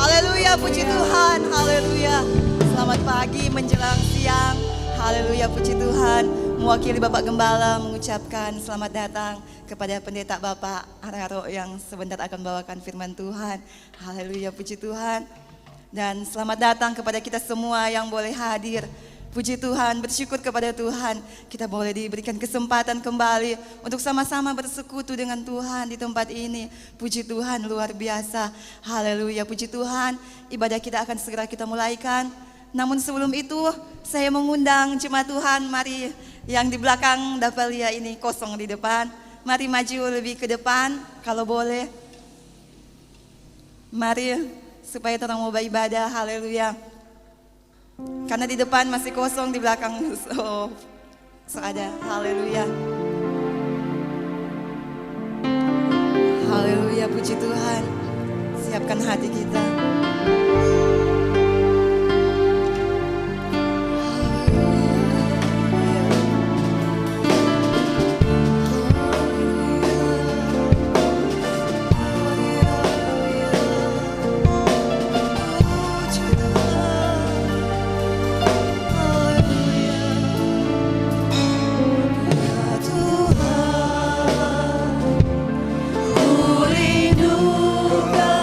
Haleluya, puji Tuhan, haleluya. Selamat pagi menjelang siang, haleluya, puji Tuhan. Mewakili Bapak Gembala mengucapkan selamat datang kepada pendeta Bapak Araro yang sebentar akan membawakan firman Tuhan. Haleluya, puji Tuhan. Dan selamat datang kepada kita semua yang boleh hadir. Puji Tuhan, bersyukur kepada Tuhan. Kita boleh diberikan kesempatan kembali untuk sama-sama bersekutu dengan Tuhan di tempat ini. Puji Tuhan, luar biasa. Haleluya, puji Tuhan. Ibadah kita akan segera kita mulaikan. Namun sebelum itu, saya mengundang jemaat Tuhan, mari yang di belakang Dapalia ini kosong di depan. Mari maju lebih ke depan, kalau boleh. Mari, supaya orang mau beribadah, haleluya. Karena di depan masih kosong, di belakang so ada, haleluya. Haleluya, puji Tuhan. Siapkan hati kita. Rindukan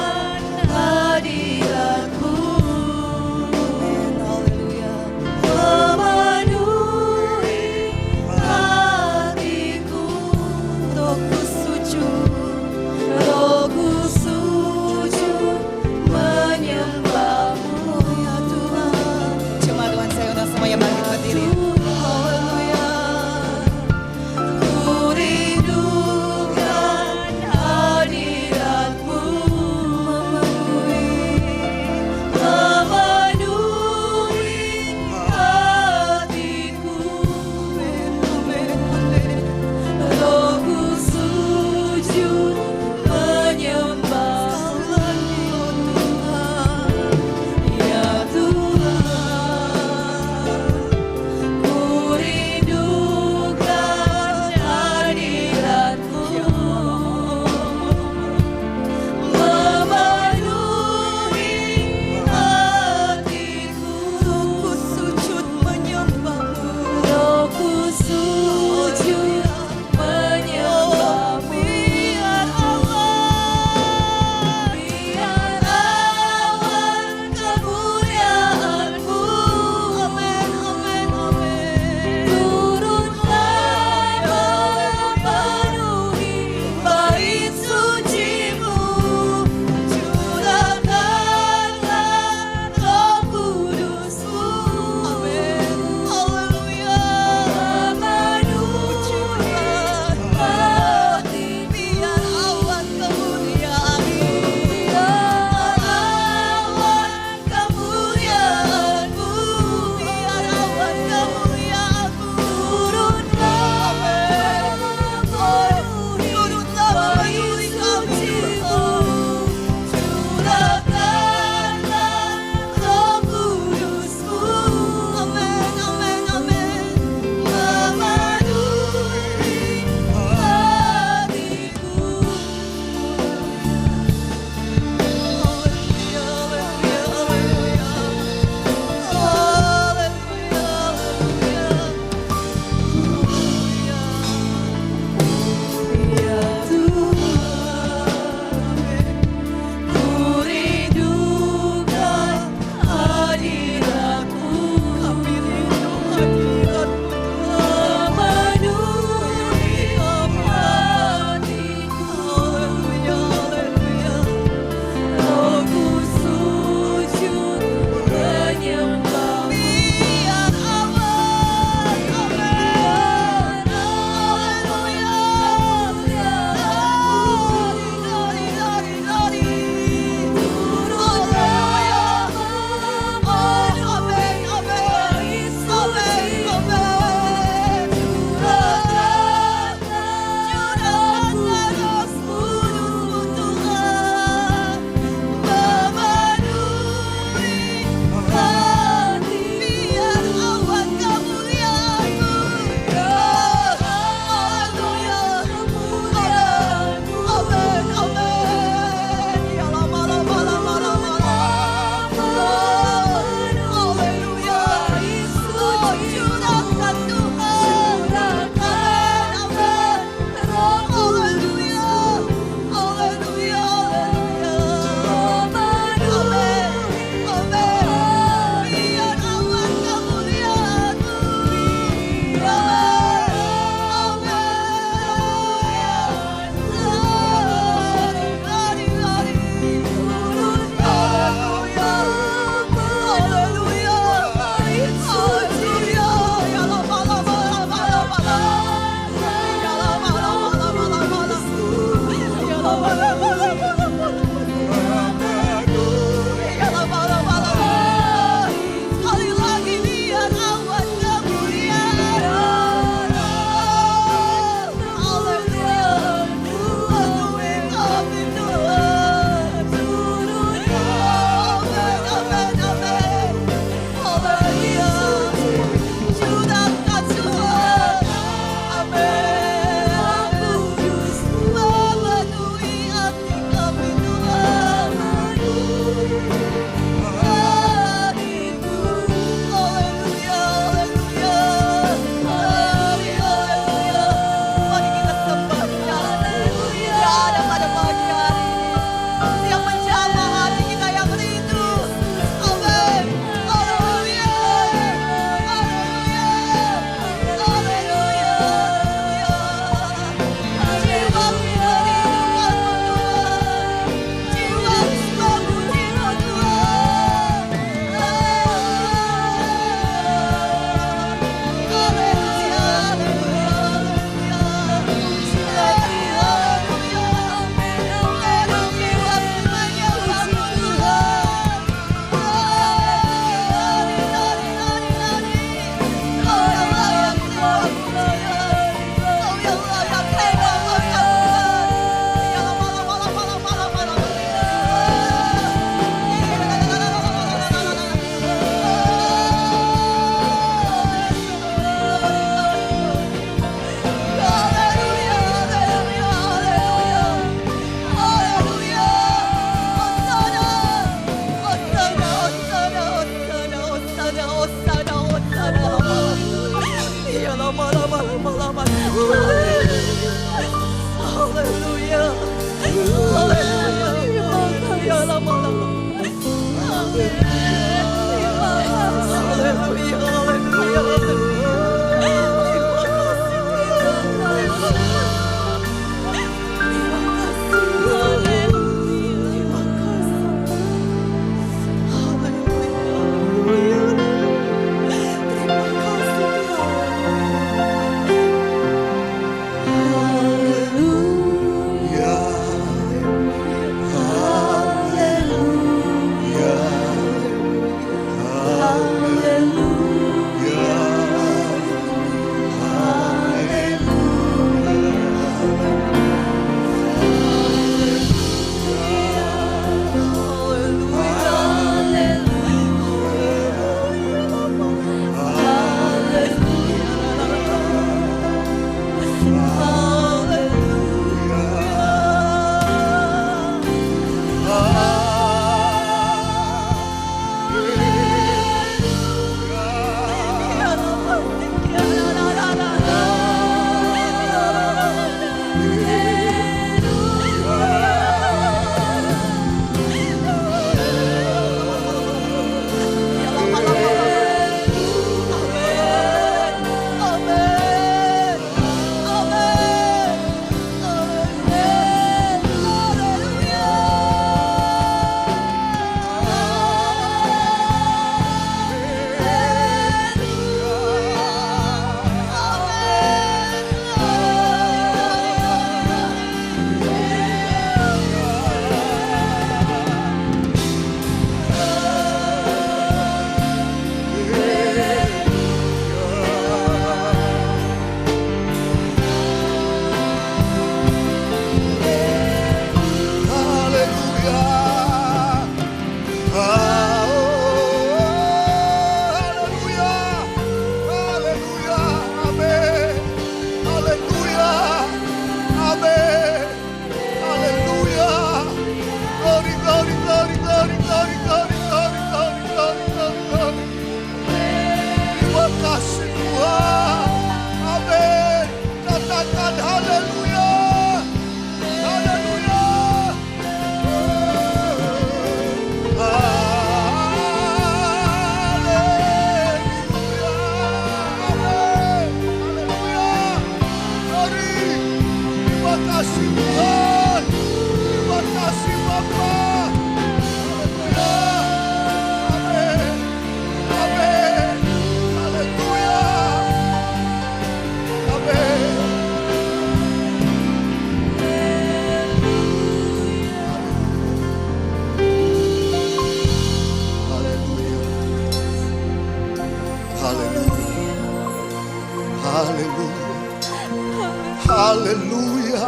Haleluya.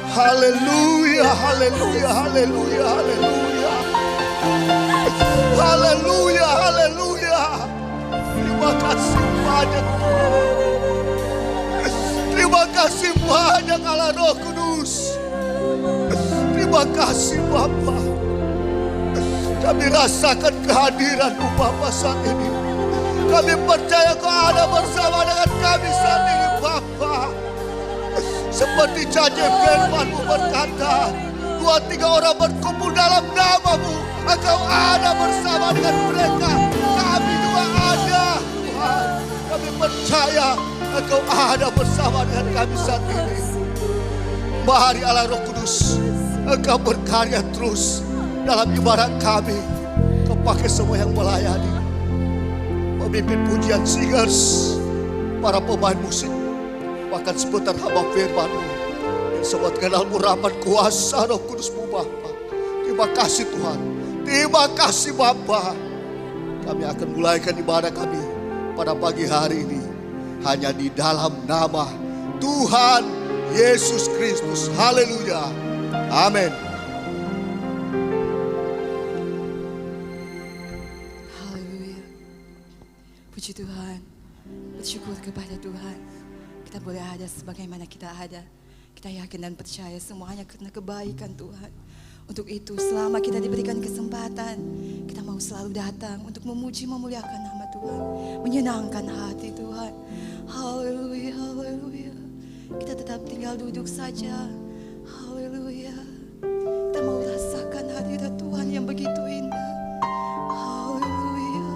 Haleluya, haleluya, haleluya, haleluya. Haleluya, haleluya. Terima kasih banyak Tuhan. Terima kasih banyak Allah Roh Kudus. Terima kasih Bapa. Kami rasakan kehadiran-Mu Bapa saat ini. Kami percaya Kau ada bersama dengan kami saat ini Bapa. Seperti janji firman-Mu berkata, 2-3 orang berkumpul dalam nama-Mu, Engkau ada bersama dengan mereka. Kami juga ada Tuhan. Kami percaya Engkau ada bersama dengan kami saat ini. Mari Allah Roh Kudus, Engkau berkarya terus dalam ibadat kami. Kau pakai semua yang melayani, pemimpin pujian singers, para pemain musik, bahkan seputar hamba firman-Mu yang semua kenal urapan kuasa Roh Kudus-Mu Bapa. Terima kasih Tuhan. Terima kasih Bapa. Kami akan mulaikan ibadah kami pada pagi hari ini hanya di dalam nama Tuhan Yesus Kristus. Haleluya. Amin. Haleluya. Puji Tuhan. Bersyukur kepada Tuhan. Kita boleh ada sebagaimana kita ada. Kita yakin dan percaya semuanya karena kebaikan Tuhan. Untuk itu selama kita diberikan kesempatan, kita mau selalu datang untuk memuji memuliakan nama Tuhan. Menyenangkan hati Tuhan. Haleluya, haleluya. Kita tetap tinggal duduk saja. Haleluya. Kita mau rasakan hadirat Tuhan yang begitu indah. Haleluya.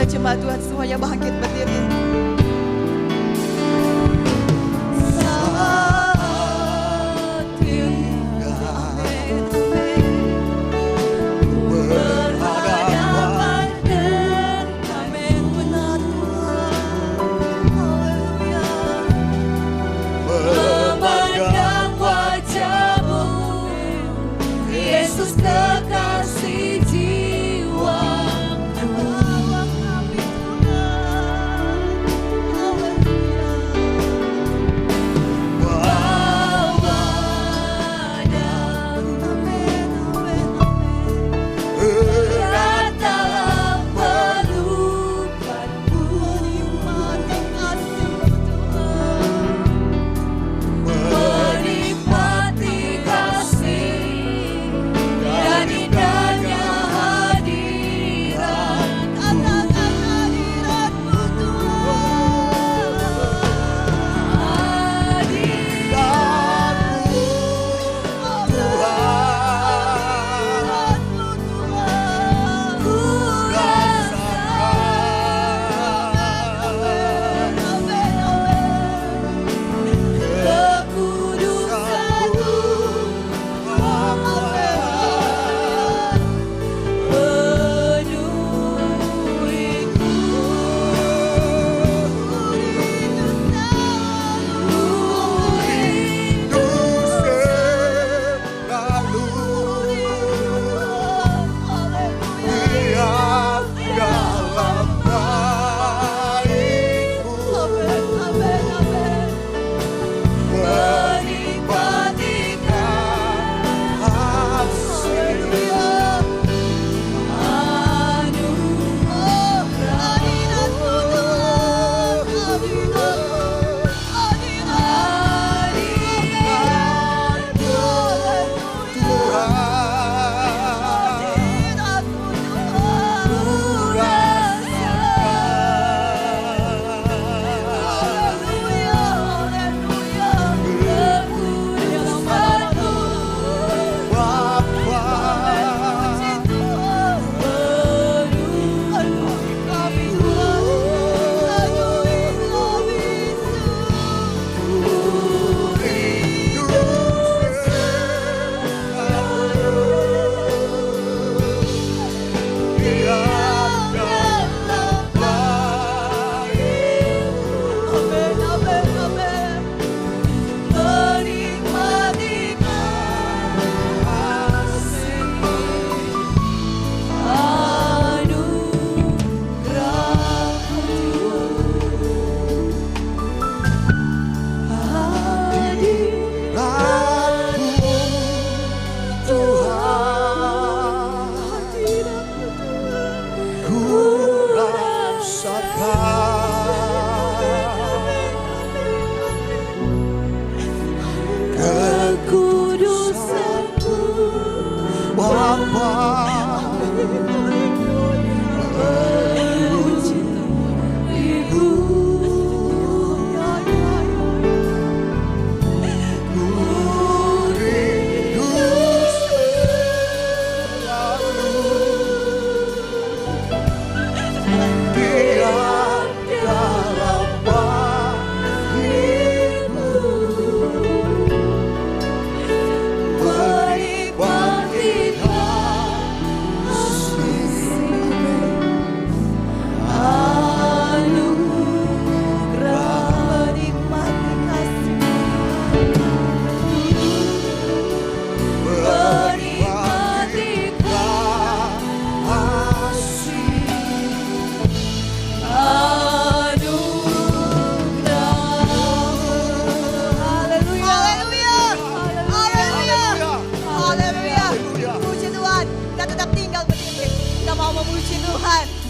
Jemaat Tuhan semuanya bangkit berdiri. Kekasih jiwa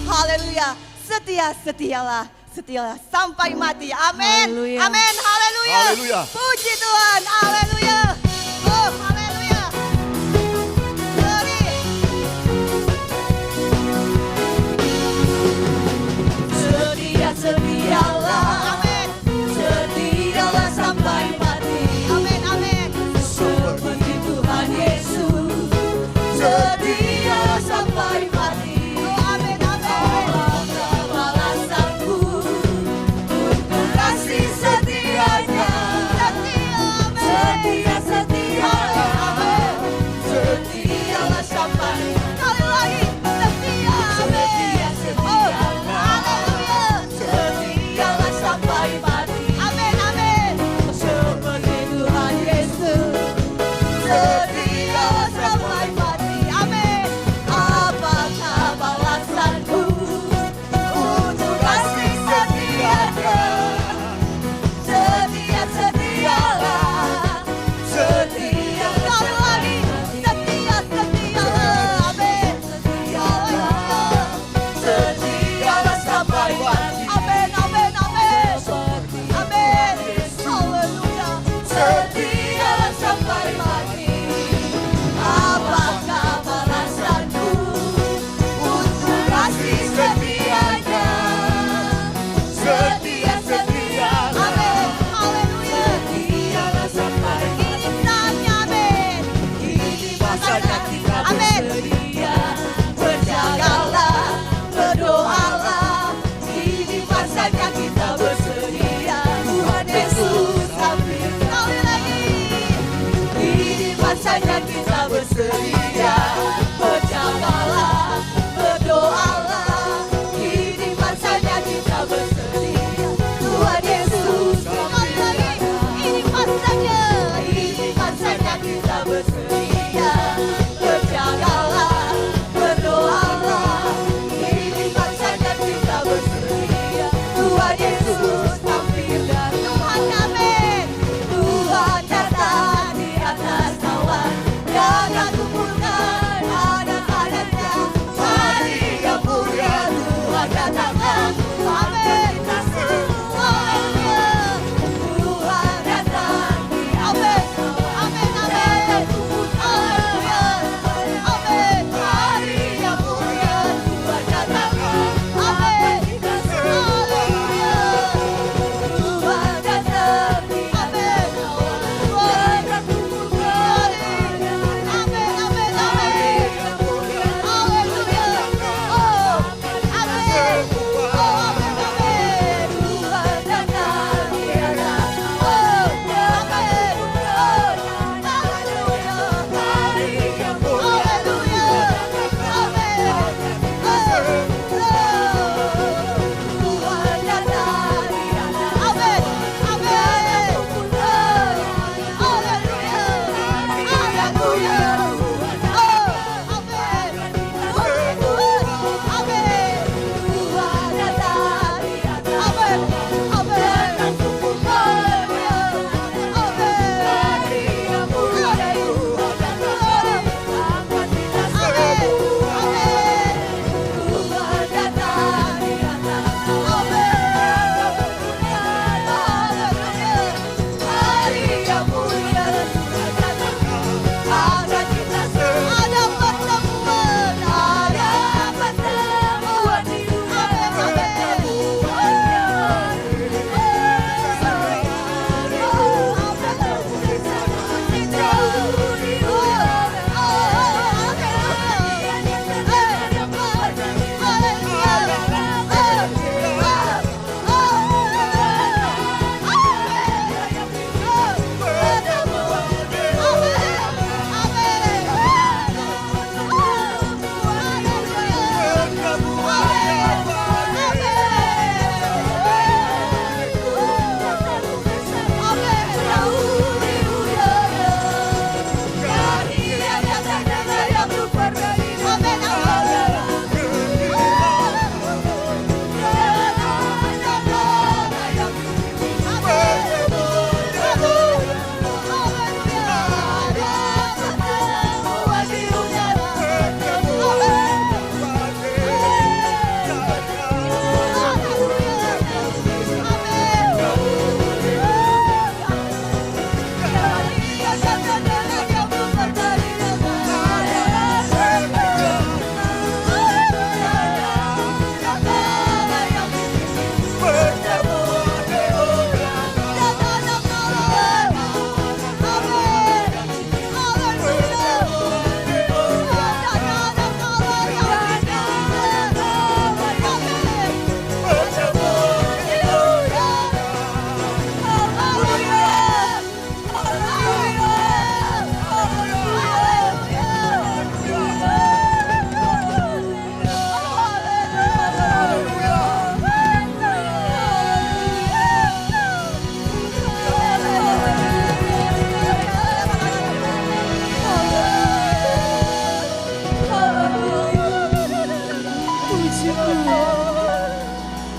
Haleluya. Setialah sampai mati. Amin. Haleluya. Amin. Haleluya. Haleluya. Puji Tuhan. Haleluya. Oh, haleluya. Glory. Setialah. Amin. Setialah sampai mati. Amin. Amin. Seperti Tuhan Yesus. Setialah sampai mati. Oh, amin. Kasih setianya, setia,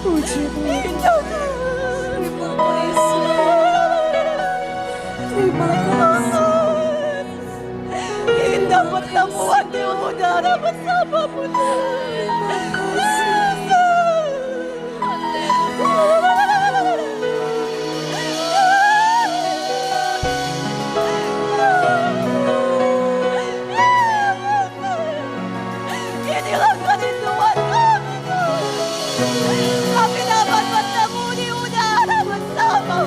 Puji Tuhan. Terima kasih. Terima kasih. Indah pertemuan di udara bersama Bunda. Inilah kerinduan kami. Kami dapat bertemu di udara bersama.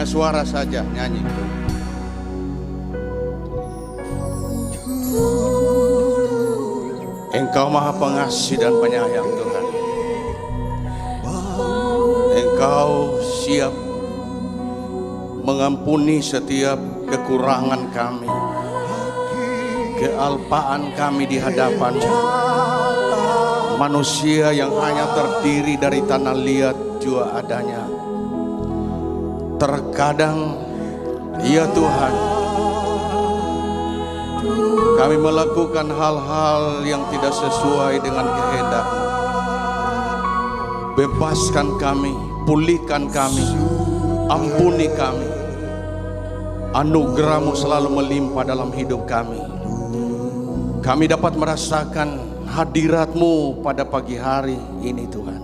suara saja nyanyi. Engkau Maha Pengasih dan Penyayang Tuhan. Engkau siap mengampuni setiap kekurangan kami, kealpaan kami di hadapan-Mu. Manusia yang hanya terdiri dari tanah liat jua adanya. Terkadang, ya Tuhan, kami melakukan hal-hal yang tidak sesuai dengan kehendak-Mu. Bebaskan kami, pulihkan kami, ampuni kami. Anugerah-Mu selalu melimpah dalam hidup kami. Kami dapat merasakan hadirat-Mu pada pagi hari ini Tuhan.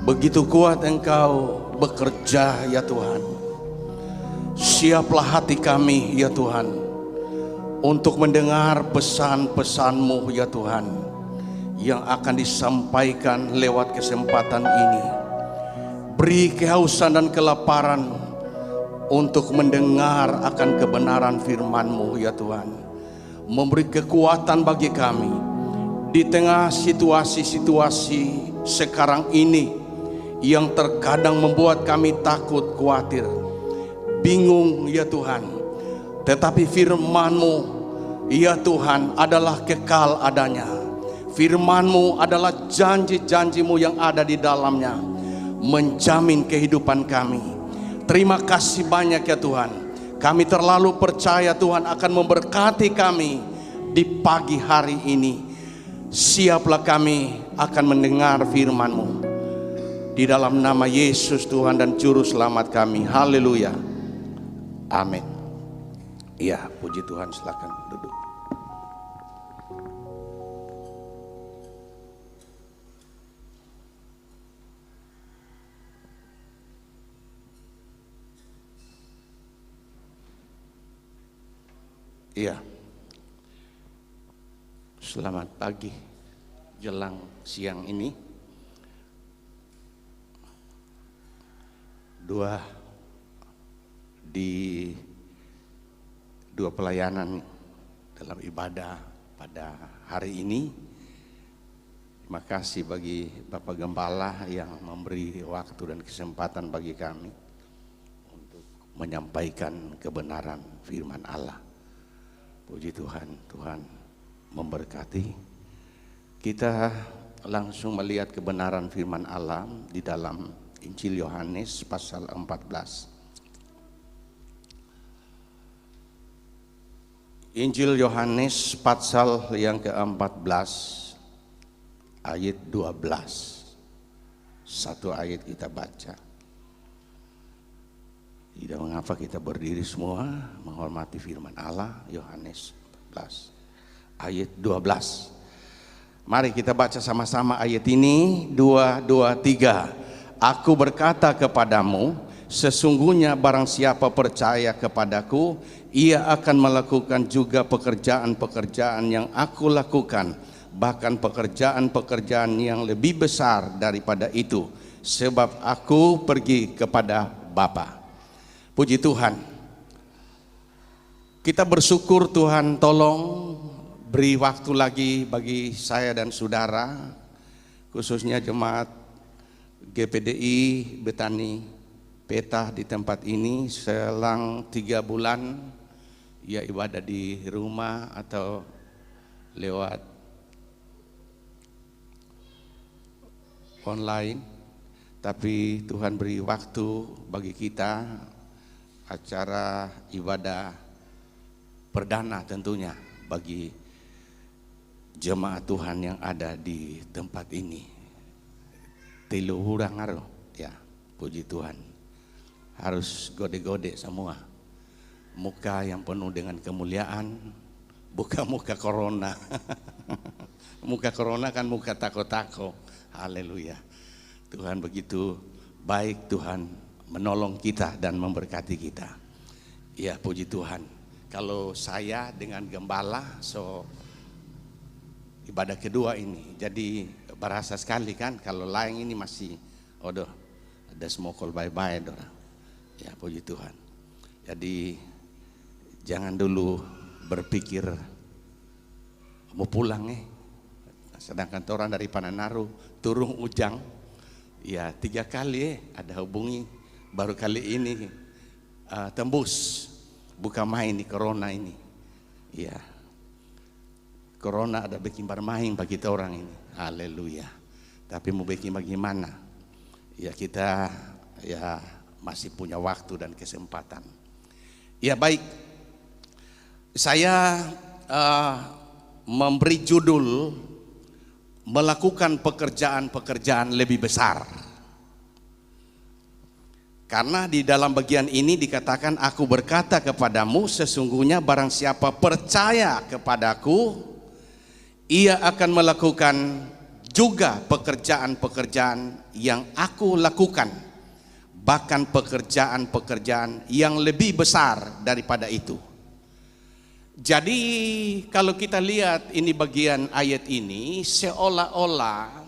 Begitu kuat Engkau bekerja ya Tuhan. Siaplah hati kami ya Tuhan untuk mendengar pesan-pesan-Mu ya Tuhan, yang akan disampaikan lewat kesempatan ini. Beri kehausan dan kelaparan untuk mendengar akan kebenaran firman-Mu ya Tuhan. Memberi kekuatan bagi kami di tengah situasi-situasi sekarang ini yang terkadang membuat kami takut, khawatir, bingung ya Tuhan. Tetapi firman-Mu ya Tuhan adalah kekal adanya. Firman-Mu adalah janji-janji-Mu yang ada di dalamnya, menjamin kehidupan kami. Terima kasih banyak ya Tuhan. Kami terlalu percaya Tuhan akan memberkati kami di pagi hari ini. Siaplah kami akan mendengar firman-Mu. Di dalam nama Yesus Tuhan dan Juru Selamat kami. Haleluya. Amin. Ya, puji Tuhan, silakan duduk. Iya. Selamat pagi jelang siang ini. Dua pelayanan dalam ibadah pada hari ini. Terima kasih bagi Bapak Gembala yang memberi waktu dan kesempatan bagi kami untuk menyampaikan kebenaran firman Allah. Puji Tuhan, Tuhan memberkati. Kita langsung melihat kebenaran firman Allah di dalam Injil Yohanes pasal 14. Injil Yohanes pasal yang ke-14 ayat 12. Satu ayat kita baca. Tidak mengapa kita berdiri semua menghormati firman Allah. Yohanes 14 ayat 12. Mari kita baca sama-sama ayat ini. 2, 2, 3. Aku berkata kepadamu, sesungguhnya barang siapa percaya kepadaku, ia akan melakukan juga pekerjaan-pekerjaan yang aku lakukan, bahkan pekerjaan-pekerjaan yang lebih besar daripada itu, sebab aku pergi kepada Bapa. Puji Tuhan. Kita bersyukur Tuhan tolong beri waktu lagi bagi saya dan saudara, khususnya jemaat GPDI Betani Peta di tempat ini selang 3 bulan ya ibadah di rumah atau lewat online, tapi Tuhan beri waktu bagi kita acara ibadah perdana tentunya bagi jemaat Tuhan yang ada di tempat ini. Tilu hurang ya, puji Tuhan. Harus gode-gode semua. Muka yang penuh dengan kemuliaan, bukan muka corona. Muka corona kan muka tako-tako. Haleluya. Tuhan begitu baik, Tuhan menolong kita dan memberkati kita. Ya, puji Tuhan. Kalau saya dengan gembala ibadah kedua ini, jadi berasa sekali kan. Kalau lain ini masih ada smokol bye-bye. Ya, puji Tuhan. Jadi jangan dulu berpikir mau pulang sedangkan orang dari Pananaru turun Ujang, ya 3 kali ada hubungi, baru kali ini tembus, bukan main di corona ini. Ya, corona ada bikin bermain bagi kita orang ini, haleluya. Tapi mau bikin bagaimana? Ya kita ya masih punya waktu dan kesempatan. Ya baik, saya memberi judul melakukan pekerjaan-pekerjaan lebih besar. Karena di dalam bagian ini dikatakan, aku berkata kepadamu, sesungguhnya barang siapa percaya kepadaku, ia akan melakukan juga pekerjaan-pekerjaan yang aku lakukan, bahkan pekerjaan-pekerjaan yang lebih besar daripada itu. Jadi kalau kita lihat ini bagian ayat ini, seolah-olah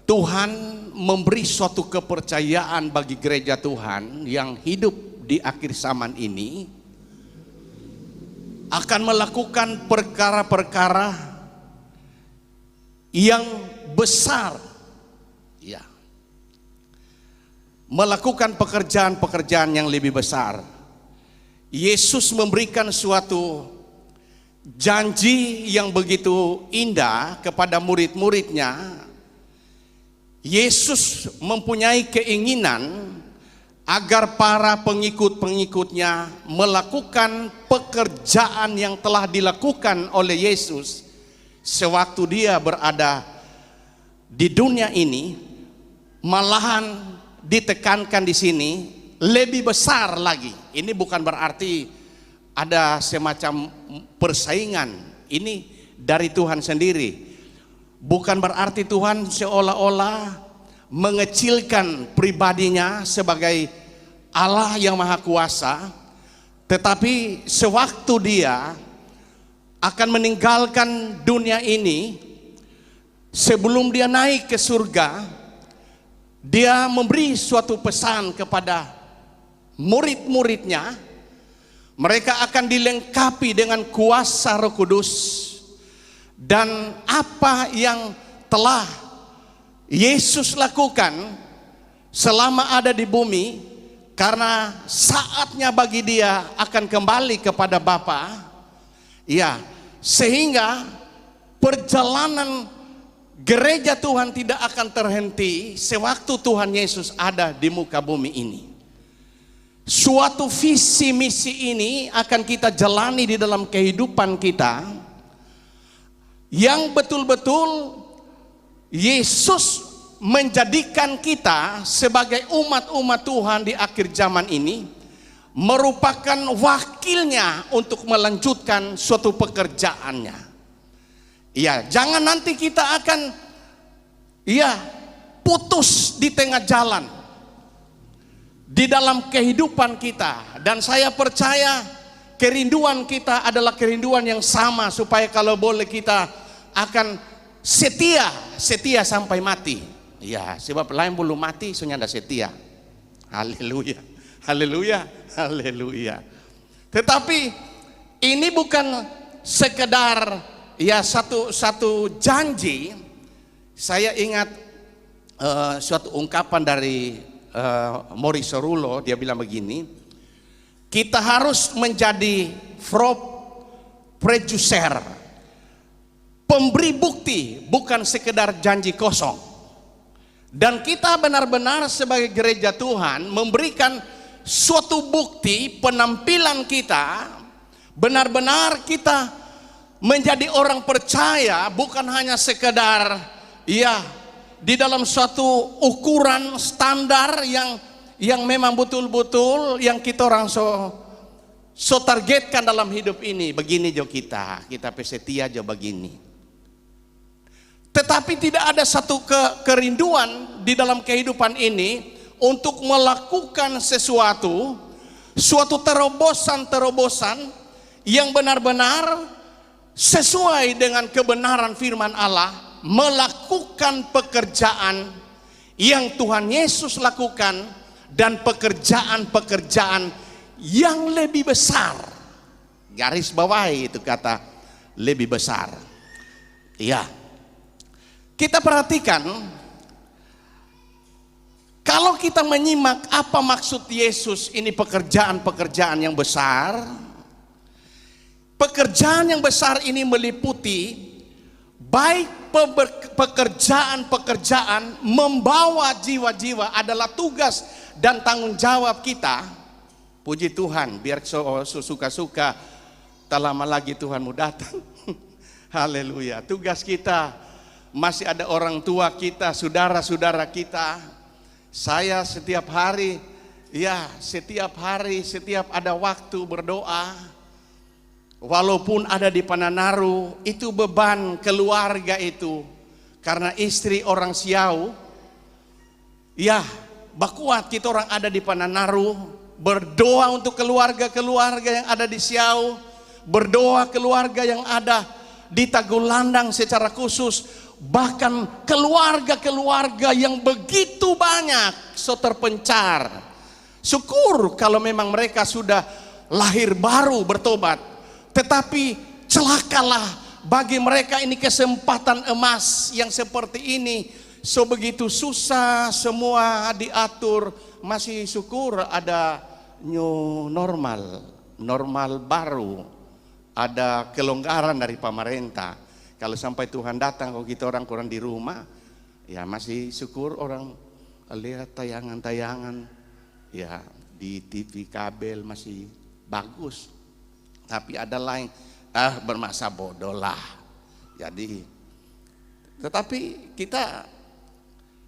Tuhan memberi suatu kepercayaan bagi gereja Tuhan yang hidup di akhir zaman ini akan melakukan perkara-perkara yang besar, ya, melakukan pekerjaan-pekerjaan yang lebih besar. Yesus memberikan suatu janji yang begitu indah kepada murid-muridnya. Yesus mempunyai keinginan agar para pengikut-pengikutnya melakukan pekerjaan yang telah dilakukan oleh Yesus sewaktu dia berada di dunia ini, malahan ditekankan di sini lebih besar lagi. Ini bukan berarti ada semacam persaingan. Ini dari Tuhan sendiri. Bukan berarti Tuhan seolah-olah mengecilkan pribadinya sebagai Allah yang Maha Kuasa. Tetapi sewaktu dia akan meninggalkan dunia ini, sebelum dia naik ke surga, dia memberi suatu pesan kepada murid-muridnya. Mereka akan dilengkapi dengan kuasa Roh Kudus, dan apa yang telah Yesus lakukan selama ada di bumi, karena saatnya bagi dia akan kembali kepada Bapa, ya, sehingga perjalanan gereja Tuhan tidak akan terhenti sewaktu Tuhan Yesus ada di muka bumi ini. Suatu visi misi ini akan kita jalani di dalam kehidupan kita, yang betul-betul Yesus menjadikan kita sebagai umat-umat Tuhan di akhir zaman ini, merupakan wakilnya untuk melanjutkan suatu pekerjaannya. Ya, jangan nanti kita akan putus di tengah jalan di dalam kehidupan kita. Dan saya percaya kerinduan kita adalah kerinduan yang sama, supaya kalau boleh kita akan setia sampai mati. Ya, sebab lain belum mati soalnya ada setia. Haleluya, haleluya, haleluya. Tetapi ini bukan sekedar satu janji. Saya ingat suatu ungkapan dari Maurice Cerullo. Dia bilang begini, kita harus menjadi producer, pemberi bukti, bukan sekedar janji kosong. Dan kita benar-benar sebagai gereja Tuhan memberikan suatu bukti, penampilan kita benar-benar kita menjadi orang percaya, bukan hanya sekedar di dalam suatu ukuran standar yang memang betul-betul yang kita orang so targetkan dalam hidup ini. Begini jo kita setia jo begini. Tetapi tidak ada satu kerinduan di dalam kehidupan ini untuk melakukan suatu terobosan yang benar-benar sesuai dengan kebenaran firman Allah, melakukan pekerjaan yang Tuhan Yesus lakukan dan pekerjaan-pekerjaan yang lebih besar. Garis bawahi itu kata lebih besar. Ya, kita perhatikan, kalau kita menyimak apa maksud Yesus ini pekerjaan-pekerjaan yang besar. Pekerjaan yang besar ini meliputi baik pekerjaan-pekerjaan membawa jiwa-jiwa adalah tugas dan tanggung jawab kita. Puji Tuhan, biar suka-suka tak lama lagi Tuhan mau datang. Haleluya. Tugas kita, masih ada orang tua kita, saudara-saudara kita. Saya setiap hari, setiap ada waktu berdoa. Walaupun ada di Pananaru, itu beban keluarga itu. Karena istri orang Siau, bakuat kita orang ada di Pananaru, berdoa untuk keluarga-keluarga yang ada di Siau, berdoa keluarga yang ada di Tagulandang secara khusus, bahkan keluarga-keluarga yang begitu banyak terpencar. Syukur kalau memang mereka sudah lahir baru bertobat. Tetapi celakalah bagi mereka ini kesempatan emas yang seperti ini. So begitu susah semua diatur. Masih syukur ada new normal baru. Ada kelonggaran dari pemerintah. Kalau sampai Tuhan datang, kalau kita orang kurang di rumah, ya masih syukur orang lihat tayangan-tayangan ya di TV kabel masih bagus. Tapi ada lain bermasa bodoh lah. Jadi, tetapi kita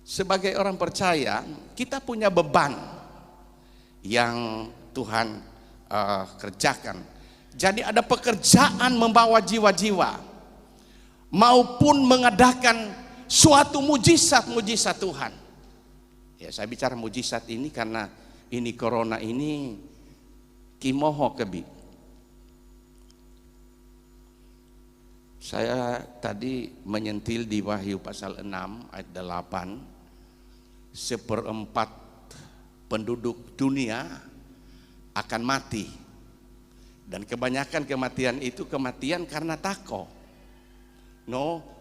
sebagai orang percaya, kita punya beban yang Tuhan kerjakan. Jadi ada pekerjaan membawa jiwa-jiwa maupun mengadakan suatu mujizat-mujizat Tuhan. Ya, saya bicara mujizat ini karena ini corona ini kimoho kebi. Saya tadi menyentil di Wahyu pasal 6 ayat 8, 1/4 penduduk dunia akan mati. Dan kebanyakan kematian itu kematian karena tako.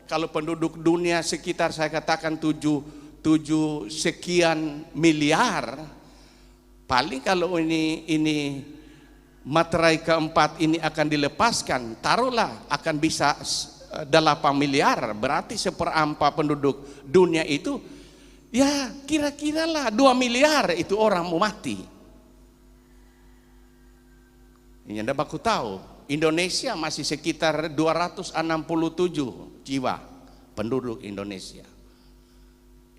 Kalau penduduk dunia sekitar saya katakan 7 sekian miliar, paling kalau ini materai keempat ini akan dilepaskan, taruhlah akan bisa 8 miliar, berarti 1/4 penduduk dunia itu, ya kira-kira lah 2 miliar itu orang mau mati. Ini Anda baku tahu, Indonesia masih sekitar 267 jiwa penduduk Indonesia.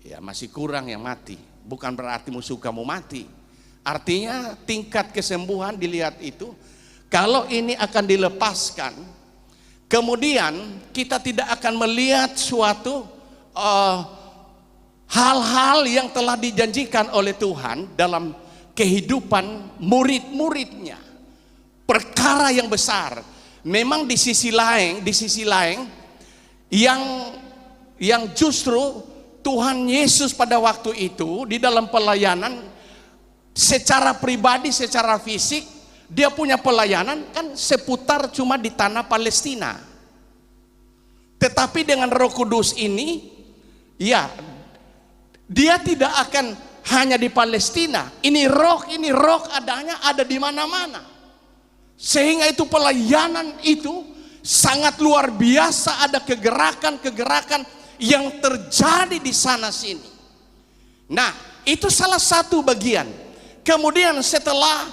Ya masih kurang yang mati, bukan berarti musuh kamu mati. Artinya tingkat kesembuhan dilihat itu, kalau ini akan dilepaskan, kemudian kita tidak akan melihat suatu hal-hal yang telah dijanjikan oleh Tuhan dalam kehidupan murid-muridnya. Perkara yang besar. Memang di sisi lain yang justru Tuhan Yesus pada waktu itu di dalam pelayanan secara pribadi, secara fisik, dia punya pelayanan kan seputar cuma di tanah Palestina. Tetapi dengan Roh Kudus ini, ya, dia tidak akan hanya di Palestina. Ini roh adanya ada di mana-mana. Sehingga itu pelayanan itu sangat luar biasa, ada kegerakan-kegerakan yang terjadi di sana sini. Nah, itu salah satu bagian. Kemudian setelah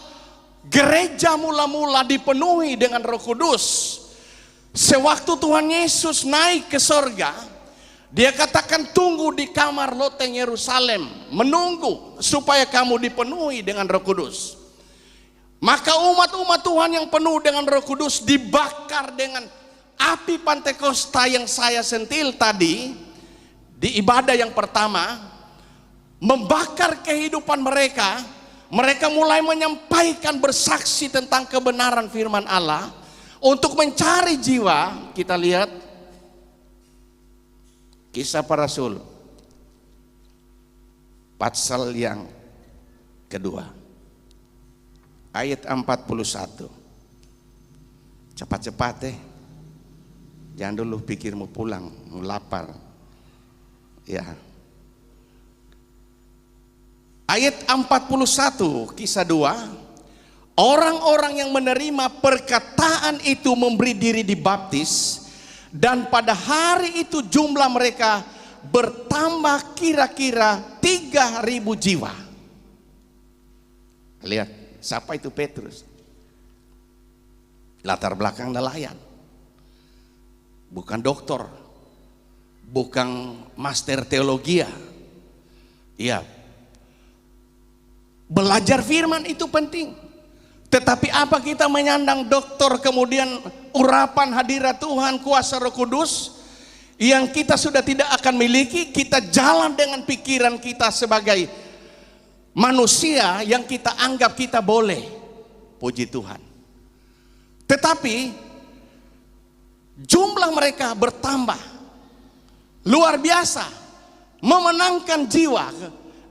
gereja mula-mula dipenuhi dengan Roh Kudus, sewaktu Tuhan Yesus naik ke sorga, dia katakan tunggu di kamar loteng Yerusalem, menunggu supaya kamu dipenuhi dengan Roh Kudus. Maka umat-umat Tuhan yang penuh dengan Roh Kudus dibakar dengan api Pantekosta yang saya sentil tadi di ibadah yang pertama, membakar kehidupan mereka. Mereka mulai menyampaikan, bersaksi tentang kebenaran firman Allah untuk mencari jiwa. Kita lihat Kisah Para Rasul pasal yang kedua. Ayat 41. Cepat-cepat jangan dulu pikir mau pulang, mau lapar. Ya. Ayat 41 Kisah 2. Orang-orang yang menerima perkataan itu memberi diri dibaptis, dan pada hari itu jumlah mereka bertambah kira-kira 3.000 jiwa. Lihat, siapa itu Petrus? Latar belakang nelayan, bukan dokter, bukan master teologi. Ya, belajar firman itu penting. Tetapi apa kita menyandang dokter kemudian urapan hadirat Tuhan, kuasa Roh Kudus yang kita sudah tidak akan miliki, kita jalan dengan pikiran kita sebagai manusia yang kita anggap kita boleh. Puji Tuhan. Tetapi jumlah mereka bertambah luar biasa, memenangkan jiwa.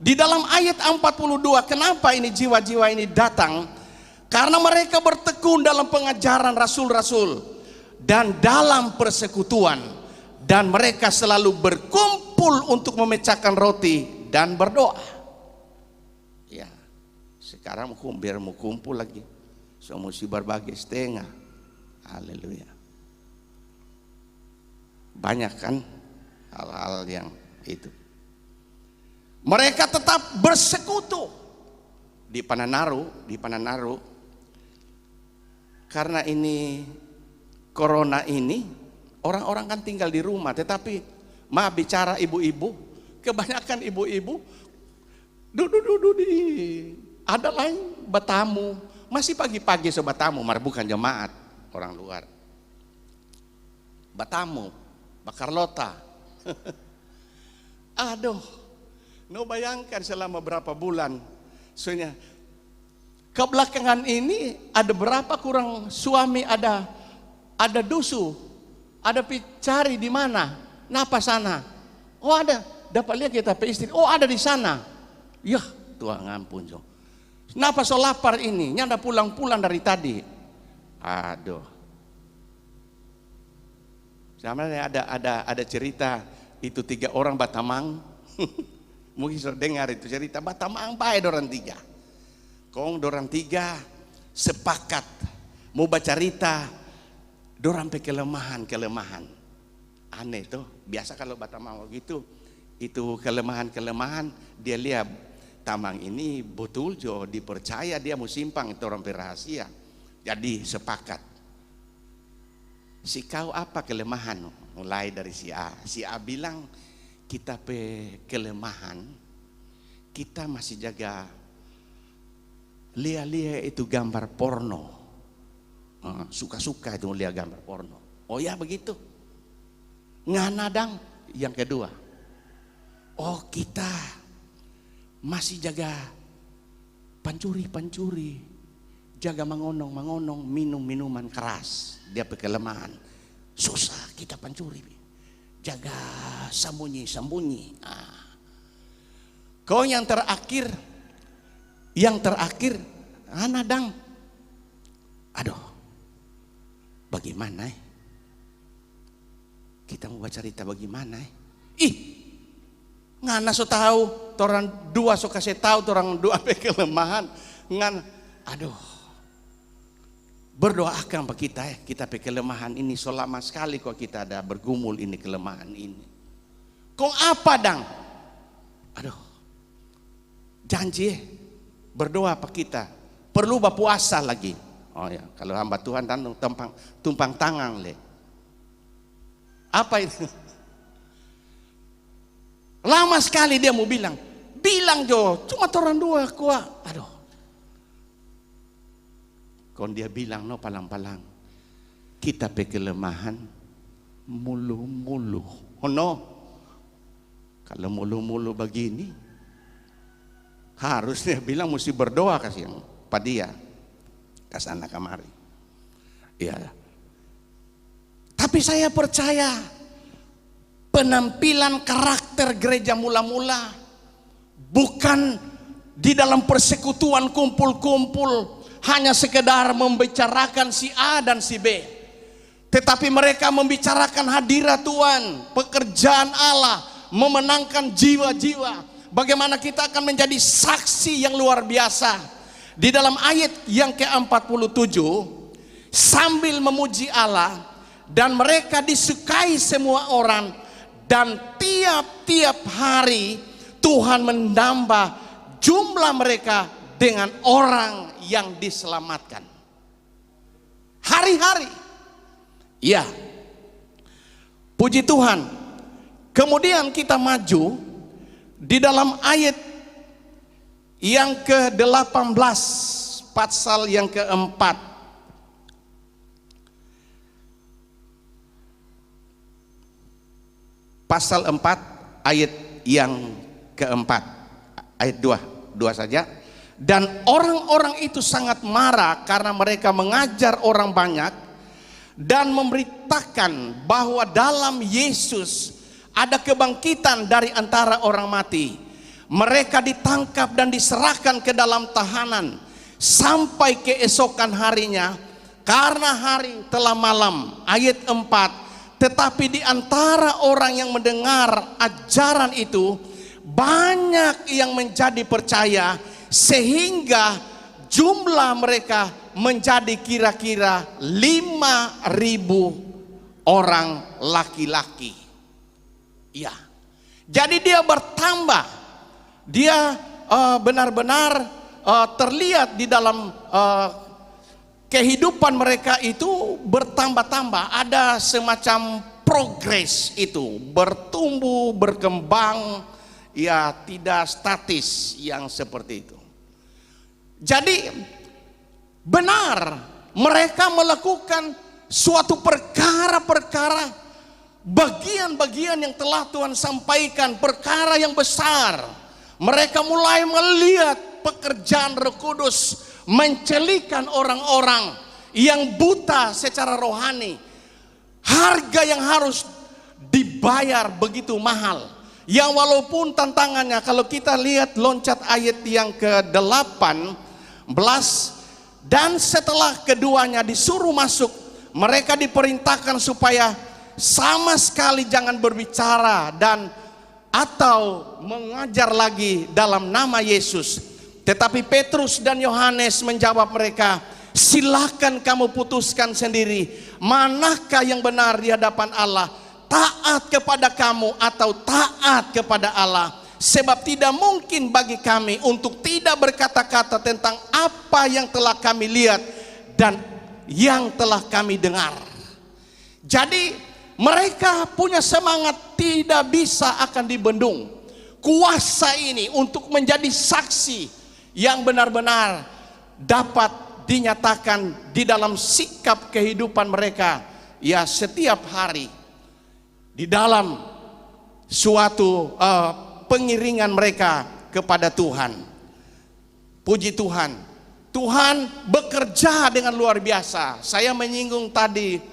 Di dalam ayat 42, kenapa ini jiwa-jiwa ini datang? Karena mereka bertekun dalam pengajaran rasul-rasul dan dalam persekutuan, dan mereka selalu berkumpul untuk memecahkan roti dan berdoa. Ya, sekarang biar mau kumpul lagi, so mesti berbagi setengah. Haleluya. Banyak kan hal-hal yang itu. Mereka tetap bersekutu di Pananaru. Karena ini corona ini, orang-orang kan tinggal di rumah, tetapi maaf bicara ibu-ibu, kebanyakan ibu-ibu duduk di ada lain batamu, masih pagi-pagi sebatamu, bukan jemaat orang luar. Batamu, bakar lota. Aduh, no bayangkan selama berapa bulan, soalnya kebelakangan ini ada berapa kurang suami, ada dusu, ada cari di mana, napa sana, oh ada, dapat lihat kita istri, oh ada di sana, ya Tuhan ngampun so. Napa so lapar ini, nyanda pulang-pulang dari tadi, aduh. Sebenarnya ada cerita itu 3 orang Batamang, mungkin sudah dengar itu cerita Batamang baik orang 3. Kong dorang 3 sepakat mau baca cerita dorang pe kelemahan. Aneh tuh, biasa kalau Batamang gitu, itu kelemahan dia lihat tamang ini betul jo dipercaya dia mau simpang itu orang rahasia. Jadi sepakat. Si kau apa kelemahan? Mulai dari si A. Si A bilang kita pe kelemahan, kita masih jaga lihat itu gambar porno, suka-suka itu lihat gambar porno. Oh ya begitu. Nganadang yang kedua, oh kita masih jaga pancuri, jaga mengonong, minum minuman keras. Dia kelemahan, susah kita pancuri, jaga sembunyi. Kau yang terakhir, anadang, aduh, bagaimana? Kita mau baca cerita bagaimana? Ngana so tahu, orang 2 so kasih tahu, orang 2 pe kelemahan, aduh, berdoakan pak kita pe kelemahan ini selama sekali kok kita ada bergumul ini kelemahan ini. Kok apa dang? Aduh, janji. Berdoa apa kita? Perlu berpuasa lagi. Oh ya, kalau hamba Tuhan tumpang tangan le. Apa itu? Lama sekali dia mau bilang Jo, cuma orang 2 kuat. Aduh. Kon dia bilang no palang-palang. Kita pe kelemahan mulu-mulu. Oh no. Kalau mulu-mulu begini, harusnya bilang mesti berdoa kasih yang padia kesana kamari. Ya. Tapi saya percaya penampilan karakter gereja mula-mula bukan di dalam persekutuan kumpul-kumpul hanya sekedar membicarakan si A dan si B, tetapi mereka membicarakan hadirat Tuhan, pekerjaan Allah, memenangkan jiwa-jiwa. Bagaimana kita akan menjadi saksi yang luar biasa. Di dalam ayat yang ke-47, sambil memuji Allah, dan mereka disukai semua orang, dan tiap-tiap hari Tuhan menambah jumlah mereka dengan orang yang diselamatkan. Hari-hari. Ya. Puji Tuhan. Kemudian kita maju di dalam ayat yang ke-18, pasal yang ke-4. Pasal 4 ayat yang ke-4. Ayat 2 saja. Dan orang-orang itu sangat marah karena mereka mengajar orang banyak dan memberitakan bahwa dalam Yesus ada kebangkitan dari antara orang mati. Mereka ditangkap dan diserahkan ke dalam tahanan sampai keesokan harinya, karena hari telah malam. Ayat 4. Tetapi di antara orang yang mendengar ajaran itu, banyak yang menjadi percaya, sehingga jumlah mereka menjadi kira-kira 5.000 orang laki-laki. Ya, jadi dia bertambah. Dia benar-benar terlihat di dalam kehidupan mereka itu bertambah-tambah. Ada semacam progres itu, bertumbuh, berkembang, ya tidak statis yang seperti itu. Jadi benar mereka melakukan suatu perkara-perkara, bagian-bagian yang telah Tuhan sampaikan, perkara yang besar. Mereka mulai melihat pekerjaan Roh Kudus mencelikan orang-orang yang buta secara rohani. Harga yang harus dibayar begitu mahal, yang walaupun tantangannya, kalau kita lihat loncat ayat yang ke-18, dan setelah keduanya disuruh masuk, mereka diperintahkan supaya sama sekali jangan berbicara dan atau mengajar lagi dalam nama Yesus. Tetapi Petrus dan Yohanes menjawab mereka, silakan kamu putuskan sendiri, manakah yang benar di hadapan Allah, taat kepada kamu atau taat kepada Allah. Sebab tidak mungkin bagi kami untuk tidak berkata-kata tentang apa yang telah kami lihat dan yang telah kami dengar. Jadi mereka punya semangat tidak bisa akan dibendung. Kuasa ini untuk menjadi saksi yang benar-benar dapat dinyatakan di dalam sikap kehidupan mereka, ya setiap hari di dalam suatu pengiringan mereka kepada Tuhan. Puji Tuhan, Tuhan bekerja dengan luar biasa. Saya menyinggung tadi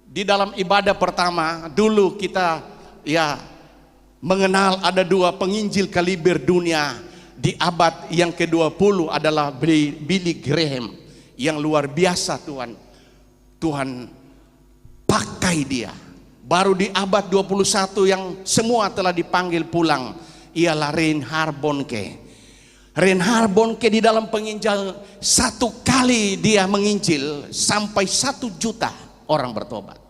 di dalam ibadah pertama, dulu kita ya mengenal ada dua penginjil kaliber dunia. Di abad yang ke-20 adalah Billy Graham, yang luar biasa Tuhan pakai dia. Baru di abad 21 yang semua telah dipanggil pulang, ialah Reinhard Bonnke. Reinhard Bonnke di dalam penginjil, satu kali dia menginjil sampai 1 juta orang bertobat.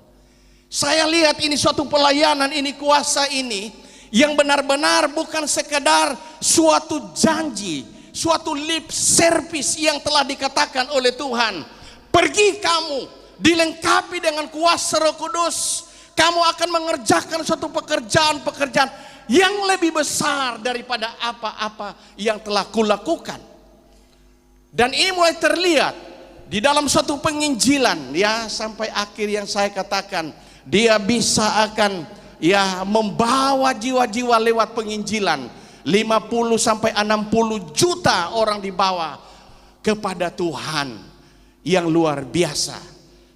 Saya lihat ini suatu pelayanan, ini kuasa ini yang benar-benar bukan sekedar suatu janji, suatu lip service yang telah dikatakan oleh Tuhan. Pergi kamu, dilengkapi dengan kuasa Roh Kudus, kamu akan mengerjakan suatu pekerjaan-pekerjaan yang lebih besar daripada apa-apa yang telah kulakukan. Dan ini mulai terlihat di dalam suatu penginjilan, ya sampai akhir yang saya katakan, dia bisa akan ya membawa jiwa-jiwa lewat penginjilan. 50 sampai 60 juta orang dibawa kepada Tuhan yang luar biasa.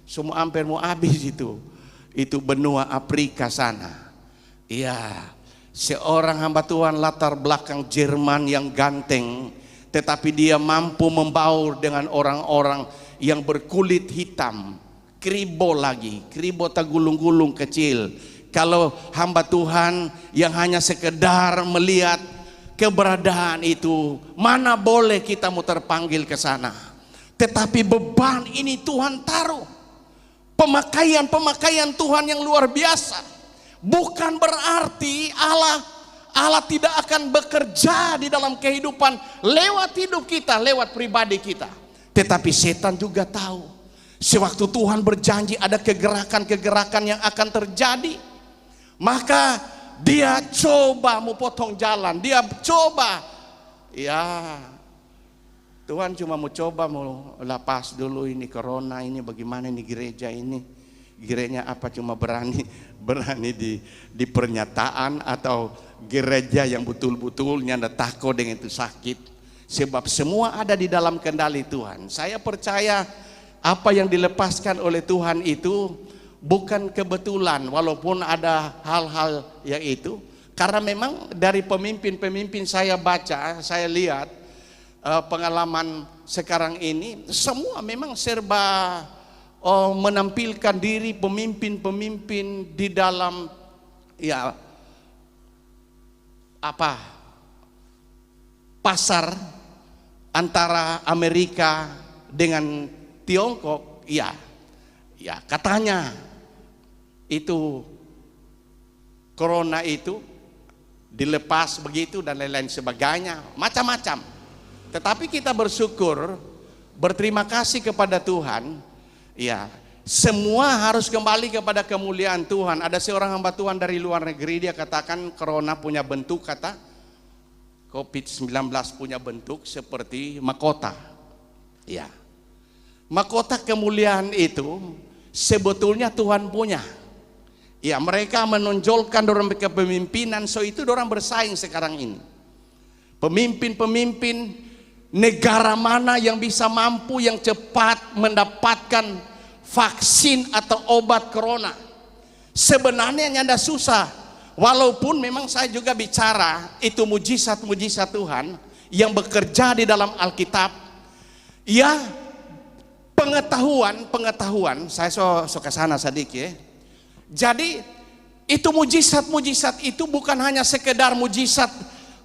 Semua hampir mau habis itu benua Afrika sana. Ya, Seorang hamba Tuhan latar belakang Jerman yang ganteng, tetapi dia mampu membaur dengan orang-orang yang berkulit hitam. Kribo lagi, kribo tak gulung-gulung kecil. Kalau hamba Tuhan yang hanya sekedar melihat keberadaan itu, mana boleh kita mau terpanggil ke sana. Tetapi beban ini Tuhan taruh. Pemakaian Tuhan yang luar biasa. Bukan berarti Allah tidak akan bekerja di dalam kehidupan lewat hidup kita, lewat pribadi kita. Tetapi setan juga tahu, sewaktu Tuhan berjanji ada kegerakan-kegerakan yang akan terjadi, maka dia coba mau potong jalan, dia coba, ya Tuhan cuma mau coba mau lepas dulu ini corona ini, bagaimana ini gereja ini, gerejanya apa cuma berani di pernyataan, atau gereja yang betul-betul nyanda takut dengan itu sakit. Sebab semua ada di dalam kendali Tuhan. Saya percaya apa yang dilepaskan oleh Tuhan itu bukan kebetulan, walaupun ada hal-hal yang itu. Karena memang dari pemimpin-pemimpin saya baca, saya lihat pengalaman sekarang ini, semua memang serba menampilkan diri pemimpin-pemimpin di dalam pasar antara Amerika dengan Tiongkok. Ya katanya itu corona itu dilepas begitu dan lain-lain sebagainya, macam-macam. Tetapi kita bersyukur, berterima kasih kepada Tuhan. Ya, semua harus kembali kepada kemuliaan Tuhan. Ada seorang hamba Tuhan dari luar negeri, dia katakan corona punya bentuk, kata COVID-19 punya bentuk seperti mahkota. Ya, mahkota kemuliaan itu sebetulnya Tuhan punya. Ya, mereka menonjolkan dorang kepemimpinan, so itu dorang bersaing sekarang ini. Pemimpin-pemimpin negara mana yang bisa mampu yang cepat mendapatkan vaksin atau obat corona. Sebenarnya nyanda susah. Walaupun memang saya juga bicara itu mujizat-mujizat Tuhan yang bekerja di dalam Alkitab. Ya, pengetahuan saya ke sana sedikit ya. Jadi itu mujizat itu bukan hanya sekedar mujizat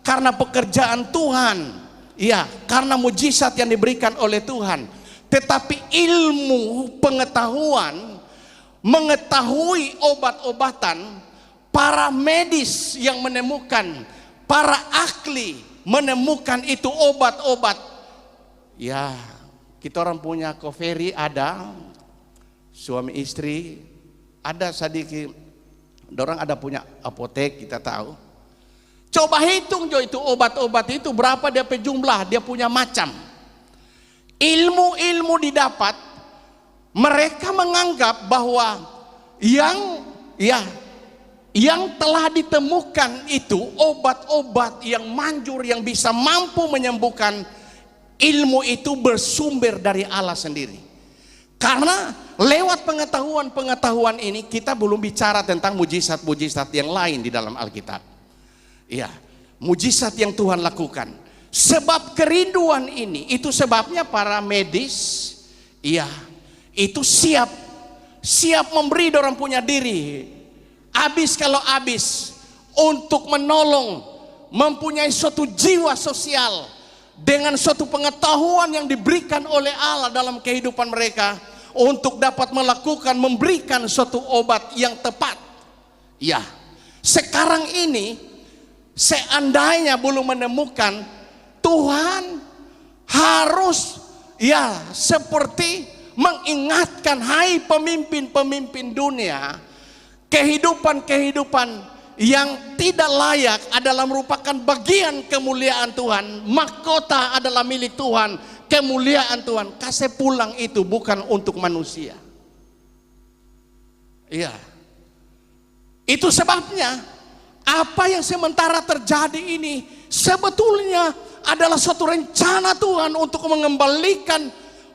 karena pekerjaan Tuhan, ya, karena mujizat yang diberikan oleh Tuhan, tetapi ilmu pengetahuan, mengetahui obat-obatan, para medis yang menemukan, para ahli menemukan itu obat-obat. Ya, kita orang punya Koferi, ada suami istri, ada sedikit, dorang ada punya apotek, kita tahu. Coba hitung jo itu obat-obat itu berapa dia jumlah, dia punya macam. Ilmu didapat, mereka menganggap bahwa yang telah ditemukan itu obat-obat yang manjur yang bisa mampu menyembuhkan, ilmu itu bersumber dari Allah sendiri. Karena lewat pengetahuan ini kita belum bicara tentang mujizat-mujizat yang lain di dalam Alkitab. Ya, mujizat yang Tuhan lakukan. Sebab kerinduan ini, itu sebabnya para medis, ya, itu siap memberi dorang punya diri. Kalau habis untuk menolong, mempunyai suatu jiwa sosial dengan suatu pengetahuan yang diberikan oleh Allah dalam kehidupan mereka untuk dapat memberikan suatu obat yang tepat. Ya, sekarang ini seandainya belum menemukan, Tuhan harus seperti mengingatkan, hai pemimpin-pemimpin dunia, kehidupan yang tidak layak adalah merupakan bagian kemuliaan Tuhan. Mahkota adalah milik Tuhan, kemuliaan Tuhan. Kasih pulang itu bukan untuk manusia. Iya. Itu sebabnya apa yang sementara terjadi ini sebetulnya adalah suatu rencana Tuhan untuk mengembalikan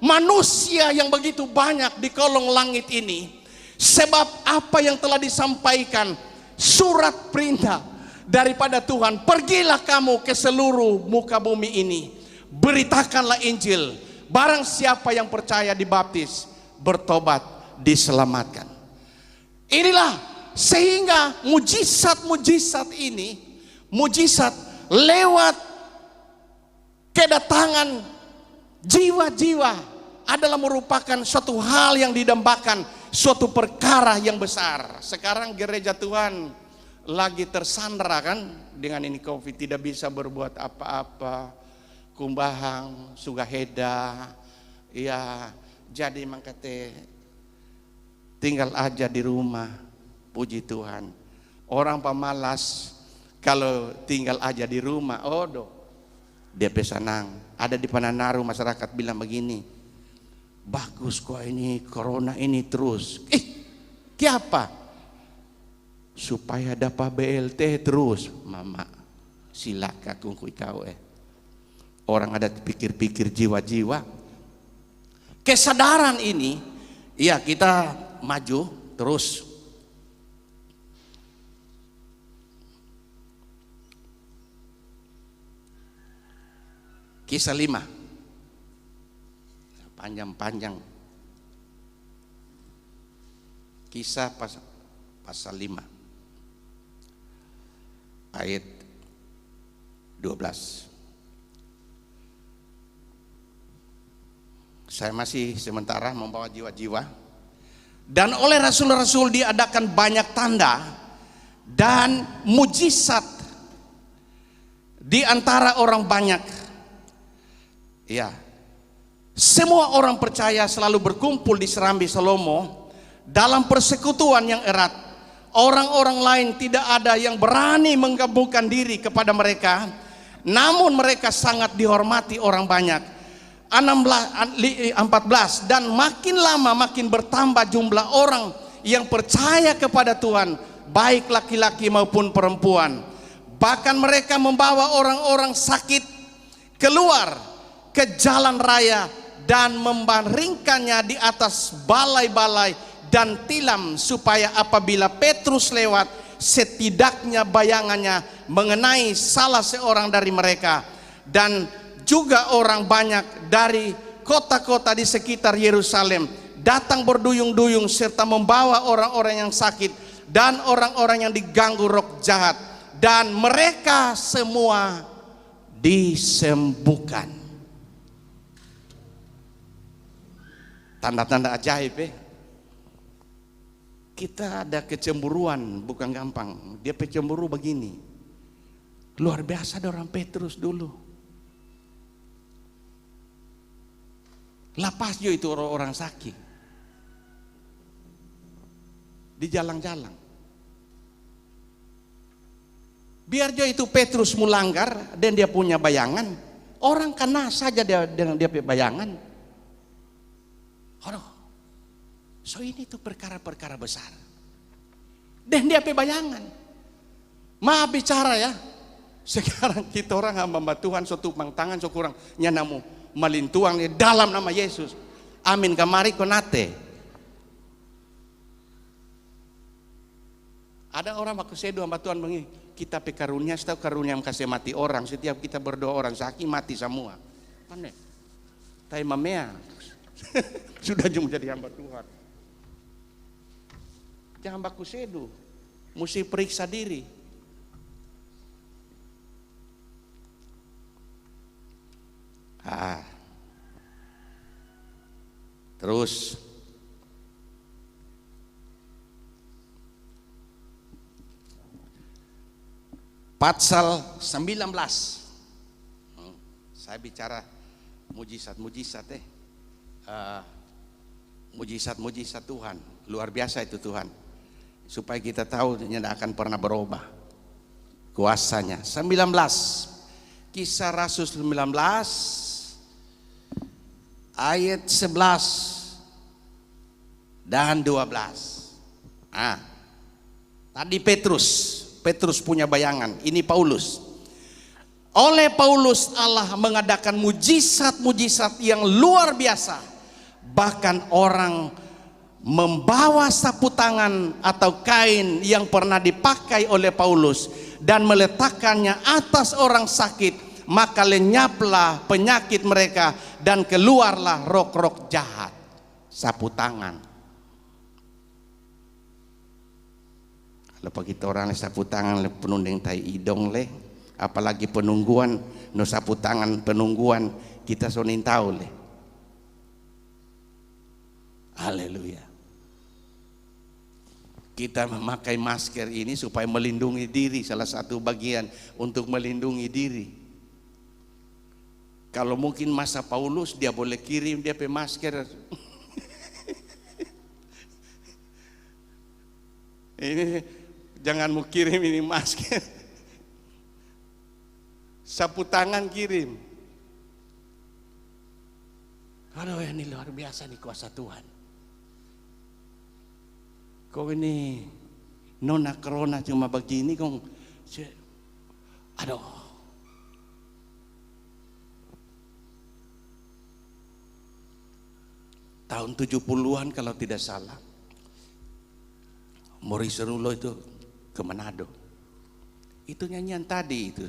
manusia yang begitu banyak di kolong langit ini. Sebab apa yang telah disampaikan, surat perintah daripada Tuhan, pergilah kamu ke seluruh muka bumi ini, beritakanlah Injil. Barang siapa yang percaya dibaptis, bertobat, diselamatkan. Inilah sehingga mujizat-mujizat ini, mujizat lewat kedatangan jiwa-jiwa adalah merupakan suatu hal yang didambakan, suatu perkara yang besar. Sekarang gereja Tuhan lagi tersandra kan dengan ini COVID, tidak bisa berbuat apa-apa, kumbahang, sugaheda, ya jadi mangkate tinggal aja di rumah. Puji Tuhan. Orang pemalas kalau tinggal aja di rumah, dia pesanang. Ada di Pananaru masyarakat bilang begini, bagus kok ini corona ini terus. Kiapa? Supaya dapat BLT terus. Mama, silakan kungkui kau Orang ada pikir-pikir jiwa-jiwa. Kesadaran ini, ya kita maju terus. Kisah 5. Panjang-panjang. Kisah pasal 5. Ayat 12. Saya masih sementara membawa jiwa-jiwa. Dan oleh rasul-rasul diadakan banyak tanda dan mujizat di antara orang banyak. Ya, semua orang percaya selalu berkumpul di Serambi Salomo dalam persekutuan yang erat. Orang-orang lain tidak ada yang berani menggabungkan diri kepada mereka, namun mereka sangat dihormati orang banyak. 14, dan makin lama makin bertambah jumlah orang yang percaya kepada Tuhan, baik laki-laki maupun perempuan. Bahkan mereka membawa orang-orang sakit keluar ke jalan raya dan membaringkannya di atas balai-balai dan tilam, supaya apabila Petrus lewat, setidaknya bayangannya mengenai salah seorang dari mereka. Dan juga orang banyak dari kota-kota di sekitar Yerusalem datang berduyung-duyung serta membawa orang-orang yang sakit dan orang-orang yang diganggu roh jahat, dan mereka semua disembuhkan. Tanda-tanda ajaib. Kita ada kecemburuan, bukan gampang. Dia pecemburu begini. Luar biasa ada orang Petrus dulu. Lapas jo itu orang-orang sakit di jalan-jalan. Biar jo itu Petrus melanggar dan dia punya bayangan, orang kena saja dia dengan dia punya bayangan. So ini tuh perkara-perkara besar. Dan dia punya bayangan. Maaf bicara ya. Sekarang kita orang hamba Tuhan so tupang tangan so kurang nyanamu malintuang di dalam nama Yesus. Amin. Kamari konate. Ada orang aku sedu hamba Tuhan begini, kita pe karunia, setahu karunia yang kasih mati orang. Setiap kita berdoa orang sakit mati semua. Aneh. Tapi mamea sudah jum jadi hamba Tuhan. Jangan baku sedu, mesti periksa diri. Terus pasal 19. Saya bicara mujizat-mujizat mujizat-mujizat Tuhan. Luar biasa itu Tuhan. Supaya kita tahu tidak akan pernah berubah kuasanya. 19. Kisah Rasul 19 ayat 11 dan 12. Tadi Petrus punya bayangan. Ini Paulus. Oleh Paulus Allah mengadakan mujizat-mujizat yang luar biasa. Bahkan orang membawa sapu tangan atau kain yang pernah dipakai oleh Paulus dan meletakkannya atas orang sakit, maka lenyaplah penyakit mereka dan keluarlah roh-roh jahat. Sapu tangan. Kalau kita orang sapu tangan penunding tai idong leh, apalagi penungguan no sapu tangan penungguan kita sonin tahu leh. Haleluya. Kita memakai masker ini supaya melindungi diri, salah satu bagian untuk melindungi diri. Kalau mungkin masa Paulus dia boleh kirim dia pakai masker. Ini jangan mau kirim ini masker. Sapu tangan kirim. Aduh, ini luar biasa nih kuasa Tuhan. Kok ini nona corona cuma begini kong, aduh. Tahun 70-an kalau tidak salah, Maurice Rulo itu ke Manado. Itu nyanyian tadi itu.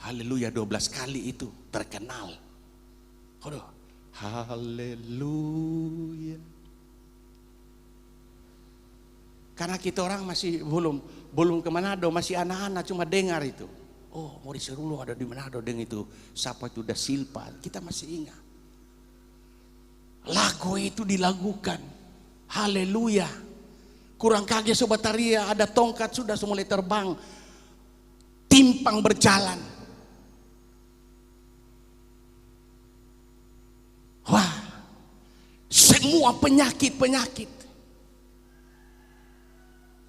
Haleluya 12 kali itu terkenal. Aduh, haleluya. Karena kita orang masih belum ke Manado, masih anak-anak cuma dengar itu. Oh, Maurice Rulo ada di Manado dengan itu. Siapa itu Da Silva, kita masih ingat. Lagu itu dilakukan. Haleluya. Kurang kaget Sobat Taria, ada tongkat sudah mulai terbang. Timpang berjalan. Wah, semua penyakit-penyakit.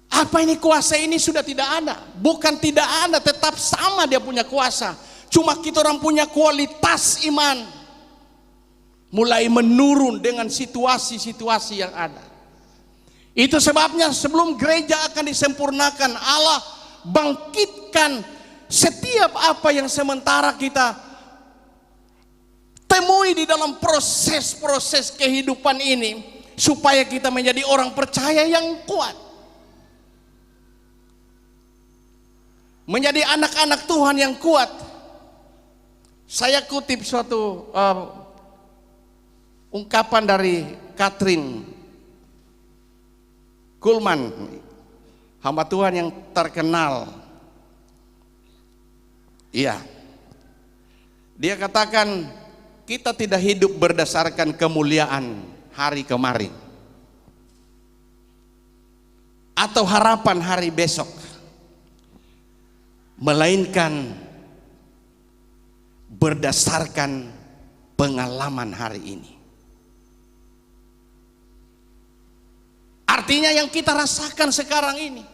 Apa ini kuasa ini sudah tidak ada? Bukan tidak ada, tetap sama dia punya kuasa. Cuma kita orang punya kualitas iman mulai menurun dengan situasi-situasi yang ada. Itu sebabnya sebelum gereja akan disempurnakan, Allah bangkitkan setiap apa yang sementara kita temui di dalam proses-proses kehidupan ini, supaya kita menjadi orang percaya yang kuat. Menjadi anak-anak Tuhan yang kuat. Saya kutip suatu ungkapan dari Kathryn Kuhlman, hamba Tuhan yang terkenal. Iya. Dia katakan, kita tidak hidup berdasarkan kemuliaan hari kemarin atau harapan hari besok, melainkan berdasarkan pengalaman hari ini. Artinya yang kita rasakan sekarang ini,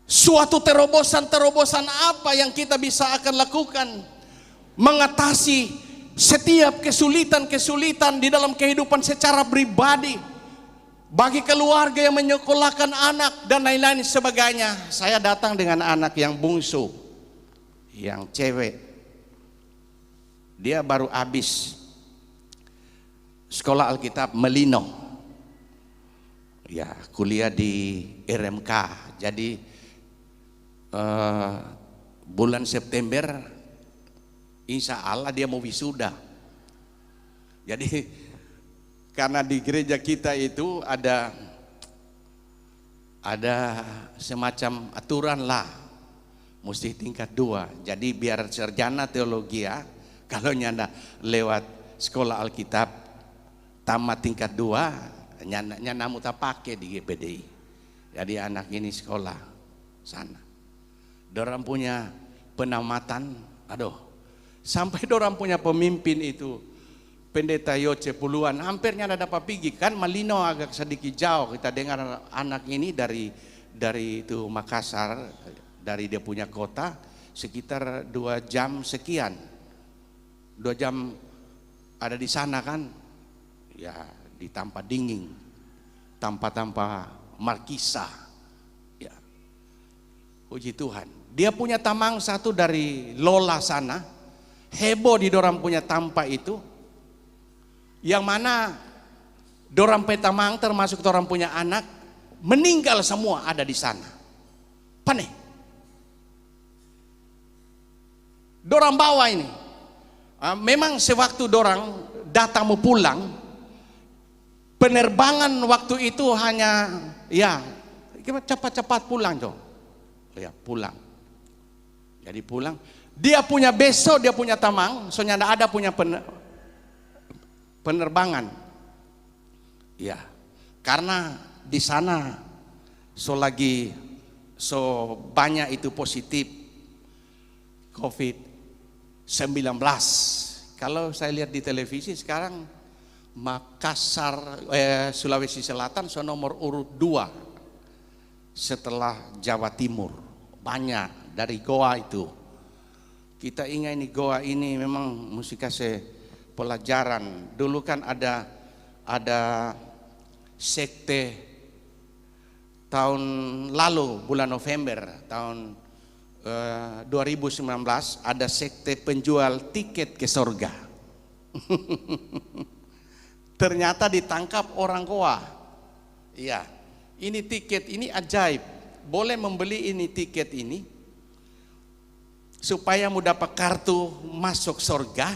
suatu terobosan-terobosan apa yang kita bisa akan lakukan mengatasi setiap kesulitan-kesulitan di dalam kehidupan secara pribadi, bagi keluarga yang menyekolahkan anak dan lain-lain sebagainya. Saya datang dengan anak yang bungsu, yang cewek. Dia baru habis sekolah Alkitab Melino. Ya, kuliah di RMK. Jadi bulan September insya Allah dia mau wisuda. Jadi karena di gereja kita itu ada semacam aturan lah, mesti tingkat 2. Jadi biar sarjana teologi ya, kalau nyanda lewat sekolah Alkitab tamat tingkat 2, nyanda muta pakai di GPDI. Jadi anak ini sekolah sana. Dorang punya penamatan, aduh, sampai dorang punya pemimpin itu Pendeta Yoce puluhan, hampirnya ada dapat pergi kan. Malino agak sedikit jauh. Kita dengar anak ini dari itu Makassar, dari dia punya kota sekitar 2 jam sekian. 2 jam ada di sana kan. Ya, di Tampa Dingin, tanpa markisa. Ya. Puji Tuhan. Dia punya tamang satu dari Lola sana. Heboh di dorang punya Tampa itu. yang mana dorang petamang termasuk dorang punya anak meninggal semua ada di sana. Paneh. Dorang bawa ini. Memang sewaktu dorang datang mau pulang, penerbangan waktu itu hanya ya cepat-cepat pulang dong. Ya pulang. Jadi pulang. Dia punya besok dia punya tamang, soalnya ada punya penerbangan. Ya, karena di sana so banyak itu positif COVID-19. Kalau saya lihat di televisi sekarang Makassar, Sulawesi Selatan so nomor urut 2 setelah Jawa Timur. Banyak dari Goa itu. Kita ingat ini Goa ini memang mesti kasih pelajaran. Dulu kan ada sekte tahun lalu bulan November tahun 2019 ada sekte penjual tiket ke surga. Ternyata ditangkap orang Goa. Iya, ini tiket ini ajaib. Boleh membeli ini tiket ini supaya mau dapat kartu masuk surga.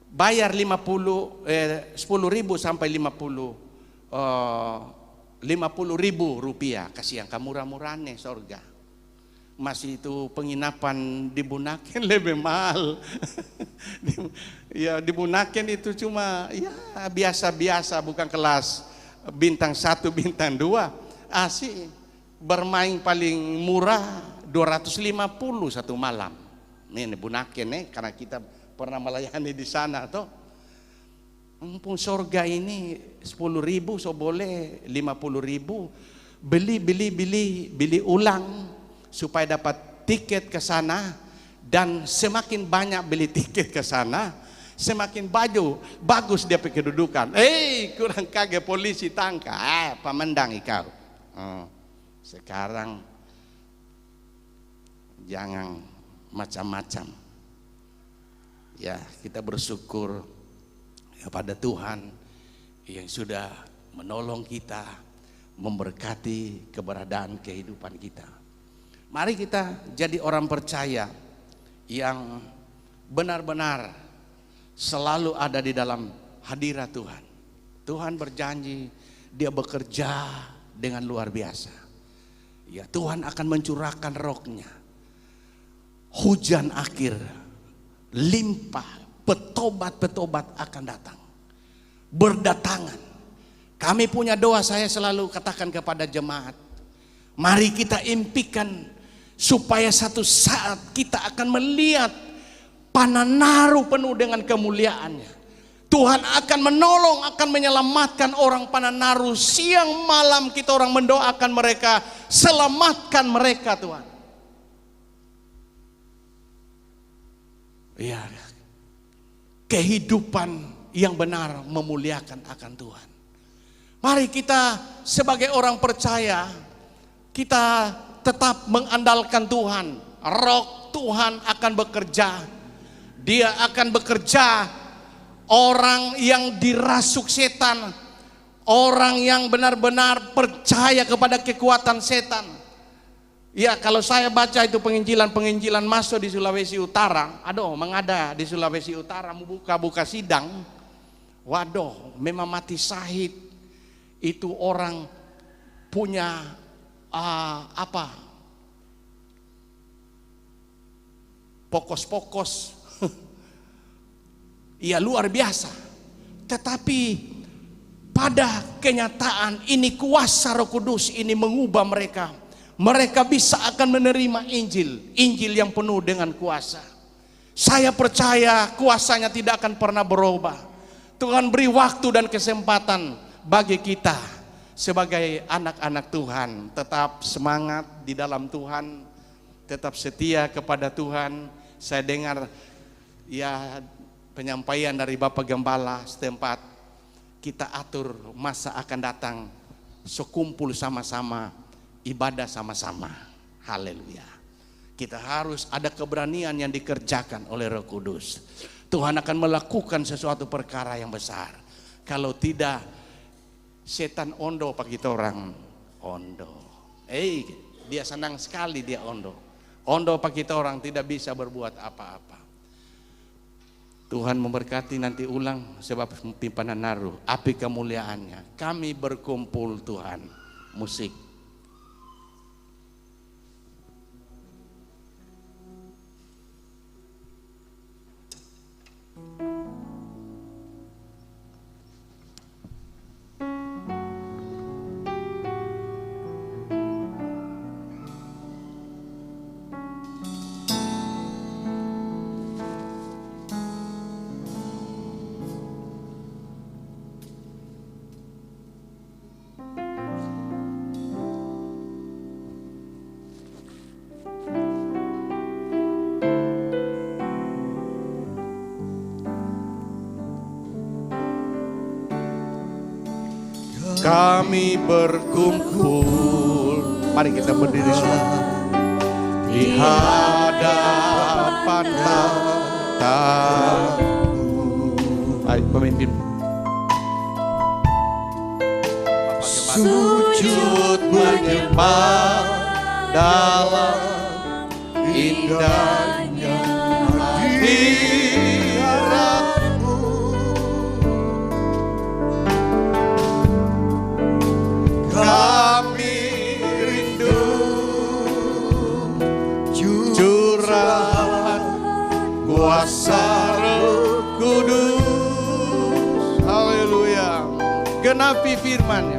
Bayar 10.000 sampai 50.000 rupiah. Kasih yang murah-murahnya surga. Masih itu penginapan di Bunaken lebih mahal. Ya di Bunaken itu cuma ya biasa-biasa, bukan kelas bintang 1, bintang 2. Asik bermain paling murah 250 satu malam. Ini Bunaken karena kita pernah melayani di sana toh. Mumpung surga ini 10.000 so boleh 50.000 beli ulang supaya dapat tiket ke sana, dan semakin banyak beli tiket ke sana semakin bagus dia kedudukan. Kurang kaget polisi tangkap, pemandang ikau. Sekarang jangan macam-macam. Ya, kita bersyukur kepada Tuhan yang sudah menolong kita, memberkati keberadaan kehidupan kita. Mari kita jadi orang percaya yang benar-benar selalu ada di dalam hadirat Tuhan. Tuhan berjanji dia bekerja dengan luar biasa. Ya, Tuhan akan mencurahkan rohnya. Hujan akhir limpah, petobat-petobat akan datang, berdatangan. Kami punya doa, saya selalu katakan kepada jemaat, mari kita impikan supaya satu saat kita akan melihat Pananaru penuh dengan kemuliaannya. Tuhan akan menolong, akan menyelamatkan orang Pananaru. Siang malam kita orang mendoakan mereka, selamatkan mereka Tuhan. Ya, kehidupan yang benar memuliakan akan Tuhan. Mari kita sebagai orang percaya, kita tetap mengandalkan Tuhan. Roh Tuhan akan bekerja. Dia akan bekerja. Orang yang dirasuk setan, orang yang benar-benar percaya kepada kekuatan setan. Ya, kalau saya baca itu penginjilan masuk di Sulawesi Utara, mengada di Sulawesi Utara mau buka sidang. Waduh, memang mati syahid. Itu orang punya pokos-pokos. Iya, luar biasa. Tetapi pada kenyataan ini kuasa Roh Kudus ini mengubah mereka. Mereka bisa akan menerima Injil yang penuh dengan kuasa. Saya percaya kuasanya tidak akan pernah berubah. Tuhan beri waktu dan kesempatan bagi kita sebagai anak-anak Tuhan. Tetap semangat di dalam Tuhan, tetap setia kepada Tuhan. Saya dengar ya penyampaian dari Bapak Gembala setempat, kita atur masa akan datang, sekumpul sama-sama, ibadah sama-sama. Haleluya. Kita harus ada keberanian yang dikerjakan oleh Roh Kudus. Tuhan akan melakukan sesuatu perkara yang besar. Kalau tidak, setan ondo pak kita orang. Ondo. Dia senang sekali dia ondo. Ondo pak kita orang tidak bisa berbuat apa-apa. Tuhan memberkati nanti ulang sebab pimpanan naruh api kemuliaannya. Kami berkumpul Tuhan. Musik. Kami berkumpul, mari kita berdiri semua di hadapan tahta-Mu. Ayo pemimpin. Sujud menyembah dalam indahnya hadirat-Mu. Kami rindu curahan kuasa Roh Kudus. Haleluya. Genapi firman-Nya.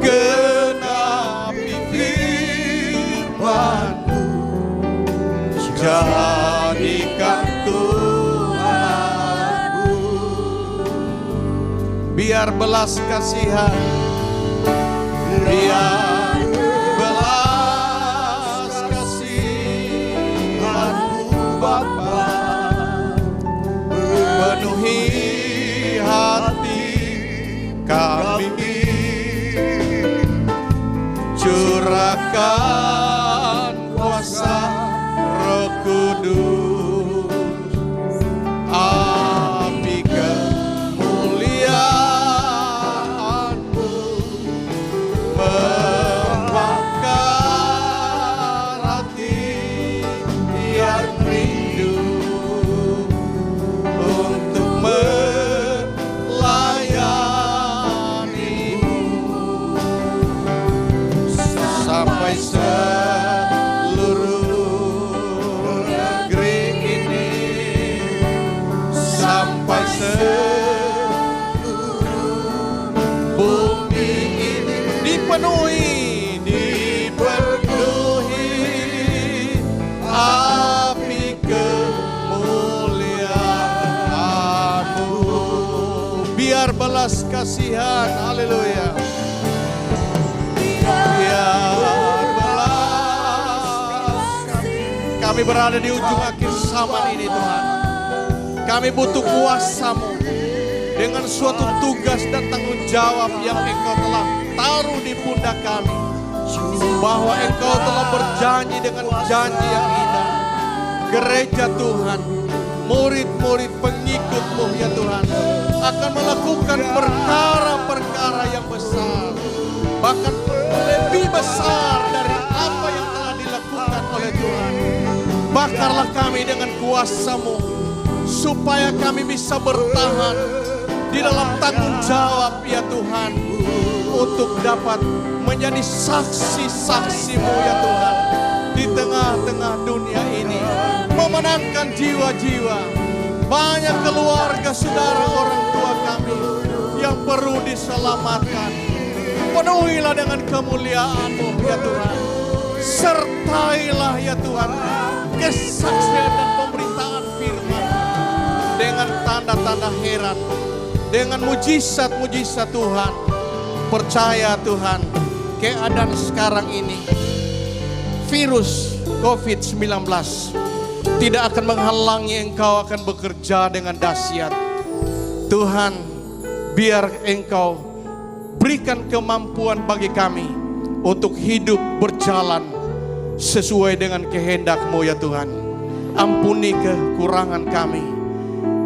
Genapi firman-Mu. Jadikan Tuhanku. Biar belas kasihan, biar belas kasihan-Mu Bapa penuhi hati kami, curahkan kuasa Roh Kudus, api kemuliaan-Mu membakar hati yang rindu untuk melayani-Mu sampai seluruh negeri ini, sampai seluruh bumi ini dipenuhi api kemuliaan-Mu. Biar belas kasihan, haleluya. Biar belas kasihan. Kami berada di ujung akhir zaman ini Tuhan. Kami butuh kuasa-Mu dengan suatu tugas dan tanggung jawab yang Engkau telah taruh di pundak kami. Bahwa Engkau telah berjanji dengan janji yang indah. Gereja Tuhan, murid-murid pengikut-Mu ya Tuhan, akan melakukan perkara-perkara yang besar. Bahkan lebih besar dari apa yang telah dilakukan oleh Tuhan. Bakarlah kami dengan kuasa-Mu, supaya kami bisa bertahan di dalam tanggung jawab ya Tuhan, untuk dapat menjadi saksi-saksi-Mu ya Tuhan, di tengah-tengah dunia ini, memenangkan jiwa-jiwa. Banyak keluarga, saudara, orang tua kami yang perlu diselamatkan. Penuhilah dengan kemuliaan-Mu ya Tuhan. Sertailah ya Tuhan kesaksian dan pemberitaan firman dengan tanda-tanda heran, dengan mujizat-mujizat Tuhan. Percaya Tuhan, keadaan sekarang ini, virus COVID-19 tidak akan menghalangi Engkau akan bekerja dengan dahsyat. Tuhan, biar Engkau berikan kemampuan bagi kami untuk hidup berjalan sesuai dengan kehendak-Mu ya Tuhan. Ampuni kekurangan kami,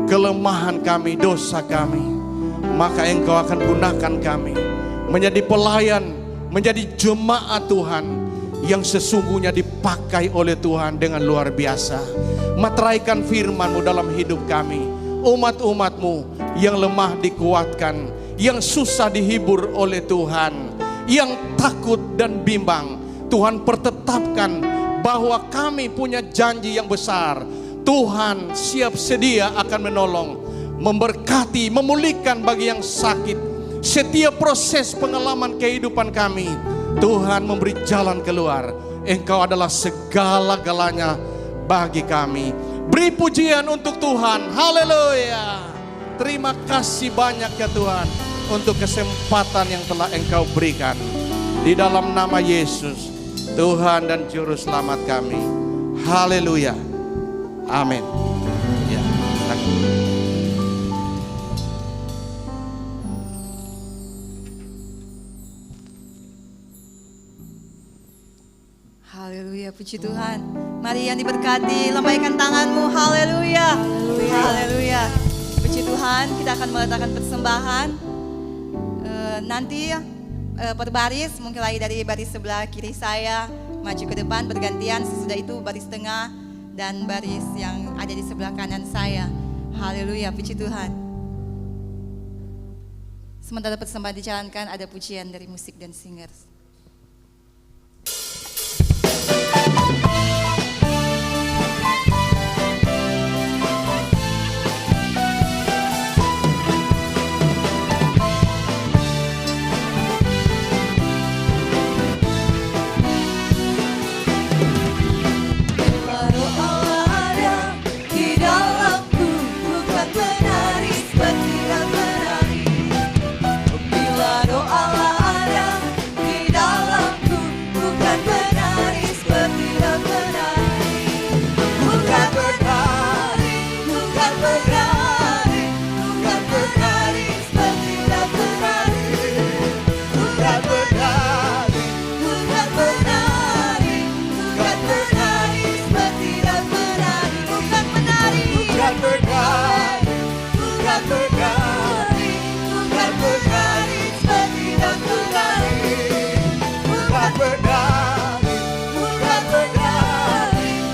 kelemahan kami, dosa kami. maka Engkau akan gunakan kami menjadi pelayan, menjadi jemaat Tuhan yang sesungguhnya dipakai oleh Tuhan dengan luar biasa. Materaikan firman-Mu dalam hidup kami, umat-umat-Mu yang lemah dikuatkan, yang susah dihibur oleh Tuhan, yang takut dan bimbang. Tuhan pertetapkan bahwa kami punya janji yang besar. Tuhan siap sedia akan menolong, memberkati, memulihkan bagi yang sakit. Setiap proses pengalaman kehidupan kami, Tuhan memberi jalan keluar. Engkau adalah segala-galanya bagi kami. Beri pujian untuk Tuhan. Haleluya. Terima kasih banyak ya Tuhan untuk kesempatan yang telah Engkau berikan. Di dalam nama Yesus, Tuhan dan Juru Selamat kami. Haleluya. Amin. Ya, silakan. Haleluya, puji Tuhan. Mari yang diberkati, lambaikan tanganmu. Haleluya. Haleluya. Puji Tuhan, kita akan meletakkan persembahan. Nanti berbaris, mungkin lagi dari baris sebelah kiri saya, maju ke depan bergantian. Sesudah itu baris tengah dan baris yang ada di sebelah kanan saya. Haleluya, puji Tuhan. Sementara persembahan dijalankan, ada pujian dari musik dan singers. Bila doa ada di dalamku, Tuhan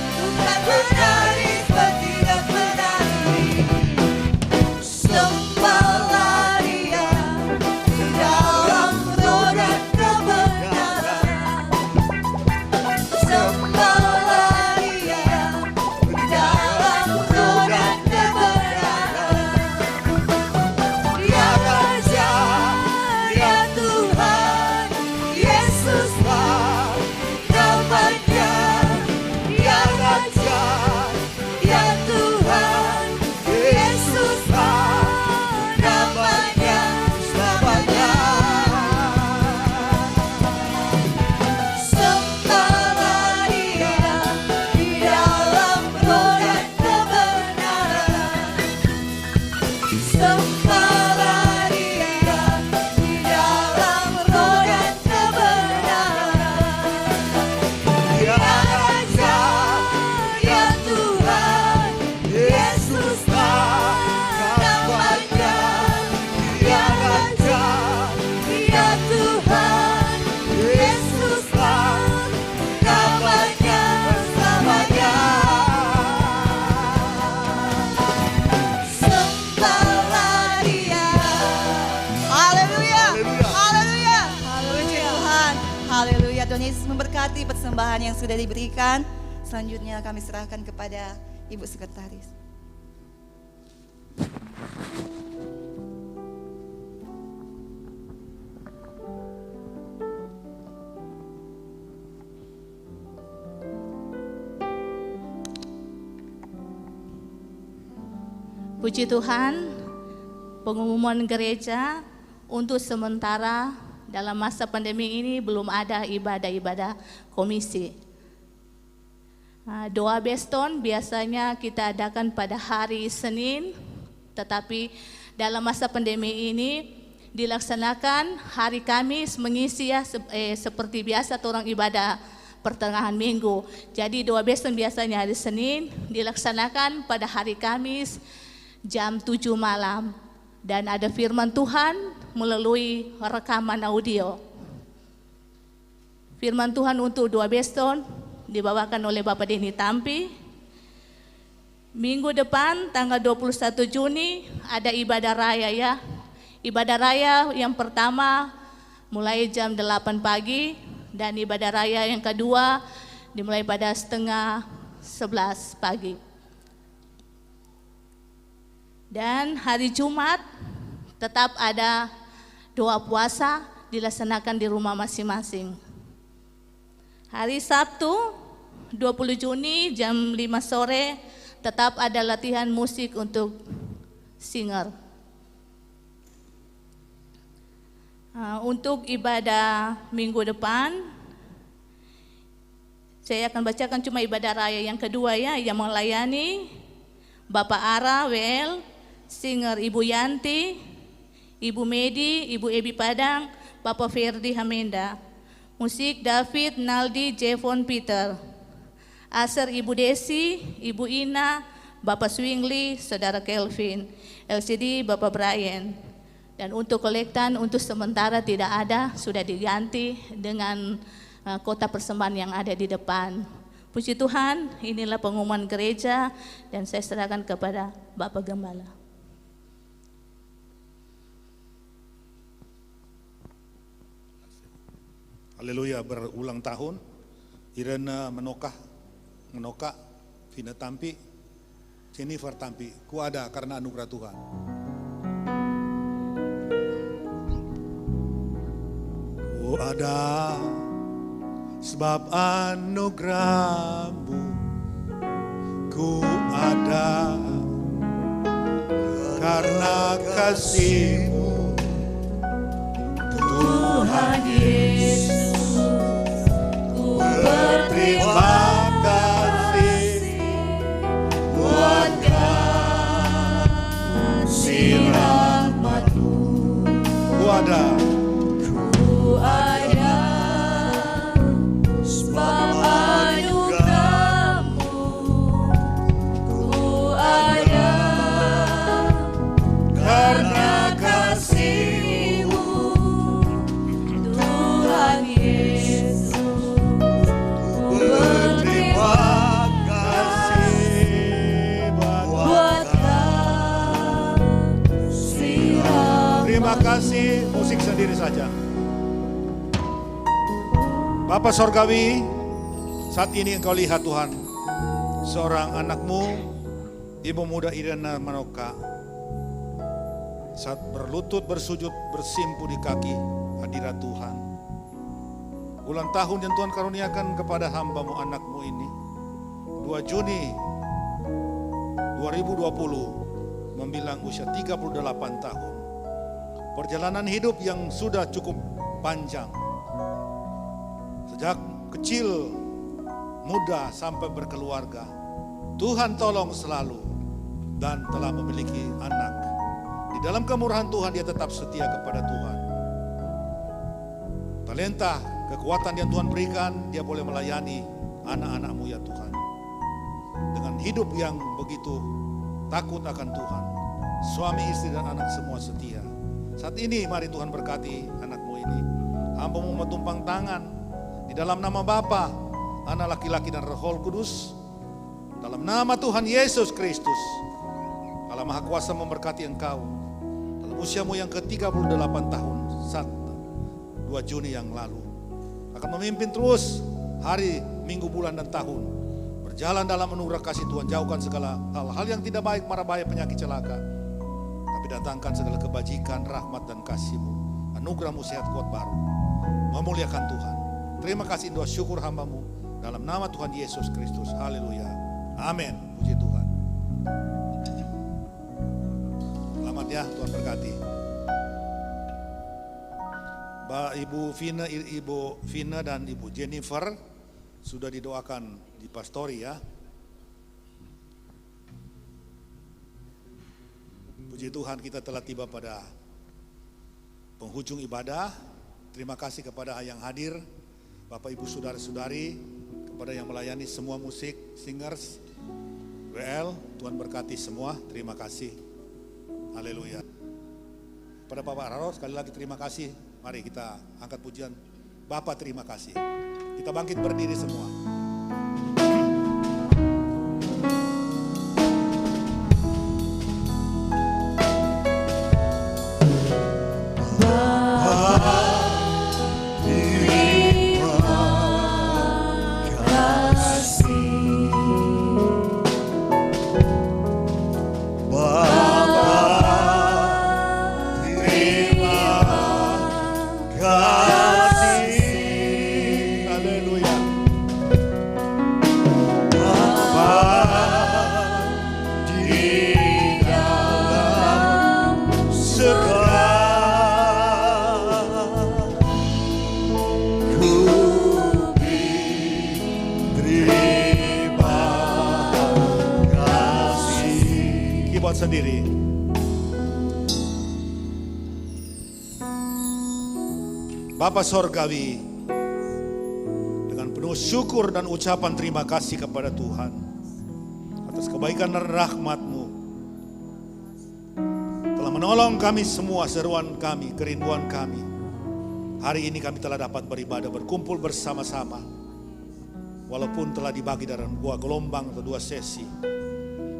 Yesus memberkati persembahan yang sudah diberikan. Selanjutnya kami serahkan kepada Ibu Sekretaris. Puji Tuhan, pengumuman gereja untuk sementara dalam masa pandemi ini belum ada ibadah-ibadah komisi. Doa Beston biasanya kita adakan pada hari Senin, tetapi dalam masa pandemi ini dilaksanakan hari Kamis mengisi seperti biasa orang ibadah pertengahan minggu. Jadi doa Beston biasanya hari Senin dilaksanakan pada hari Kamis jam 7 malam. dan ada firman Tuhan melalui rekaman audio. Firman Tuhan untuk 2 Beston dibawakan oleh Bapak Denny Tampi. Minggu depan tanggal 21 Juni ada ibadah raya ya. Ibadah raya yang pertama mulai jam 8 pagi dan ibadah raya yang kedua dimulai pada setengah 11 pagi. Dan hari Jumat tetap ada doa puasa dilaksanakan di rumah masing-masing. Hari Sabtu 20 Juni jam 5 sore tetap ada latihan musik untuk singer. Untuk ibadah minggu depan, saya akan bacakan cuma ibadah raya yang kedua ya, yang melayani Bapak Ara WL, singer Ibu Yanti, Ibu Medi, Ibu Ebi Padang, Bapak Ferdi Hamenda. Musik David Naldi Jevon Peter. Aser Ibu Desi, Ibu Ina, Bapak Swingli, Saudara Kelvin. LCD Bapak Brian. Dan untuk kolektan untuk sementara tidak ada, sudah diganti dengan kotak persembahan yang ada di depan. Puji Tuhan, inilah pengumuman gereja dan saya serahkan kepada Bapak Gembala. Haleluya, berulang tahun Irena Menoka, Vina Tampi, Jennifer Tampi. Ku ada karena anugerah Tuhan. Ku ada sebab anugerah-Mu. Ku ada karena kasih-Mu, Tuhan Yesus. Berterima kasih buat kasih rahmat-Mu. Ku ada sebab anugerah-Mu. Ku ada karena kasih-Mu, Tuhan Yesus. berterima kasih buat kasih rahmat. terima kasih. Musik sendiri saja. Bapa Sorgawi, saat ini Engkau lihat Tuhan, seorang anak-Mu, Ibu muda Irena Manoka, saat berlutut bersujud bersimpu di kaki hadirat Tuhan. Ulang tahun yang Tuhan karuniakan kepada hamba-Mu, anak-Mu ini, 2 Juni 2020, membilang usia 38 tahun. Perjalanan hidup yang sudah cukup panjang. Sejak kecil, muda sampai berkeluarga, Tuhan tolong selalu dan telah memiliki anak. Di dalam kemurahan Tuhan dia tetap setia kepada Tuhan. Talenta, kekuatan yang Tuhan berikan, dia boleh melayani anak-anak-Mu ya Tuhan. Dengan hidup yang begitu takut akan Tuhan. Suami, istri dan anak semua setia. Saat ini mari Tuhan berkati anak-Mu ini. Hamba-Mu metumpang tangan di dalam nama Bapa, Anak, laki-laki dan Roh Kudus. Dalam nama Tuhan Yesus Kristus, Allah Maha Kuasa memberkati engkau. Dalam usiamu yang ke-38 tahun, saat 2 Juni yang lalu. Akan memimpin terus hari, minggu, bulan, dan tahun. Berjalan dalam anugerah kasih Tuhan, jauhkan segala hal-hal yang tidak baik, mara bahaya, penyakit, celaka. Tapi datangkan segala kebajikan, rahmat, dan kasih-Mu. Anugerah-Mu, sehat, kuat, baru. Memuliakan Tuhan. Terima kasih doa syukur hamba-Mu. Dalam nama Tuhan Yesus Kristus. Haleluya. Amin. Puji Tuhan. Selamat ya, Tuhan berkati. Ibu Vina dan Ibu Jennifer sudah didoakan di pastori ya. Puji Tuhan, kita telah tiba pada penghujung ibadah. Terima kasih kepada yang hadir, Bapak Ibu Saudara-saudari, kepada yang melayani semua musik, singers, WL, Tuhan berkati semua, terima kasih. Haleluya. kepada Bapak Raro, sekali lagi terima kasih. Mari kita angkat pujian. Bapak terima kasih. Kita bangkit berdiri semua. Sendiri. Bapa Sorgawi, dengan penuh syukur dan ucapan terima kasih kepada Tuhan atas kebaikan dan rahmat-Mu telah menolong kami semua, seruan kami, kerinduan kami. Hari ini kami telah dapat beribadah, berkumpul bersama-sama, walaupun telah dibagi dalam 2 gelombang atau 2 sesi.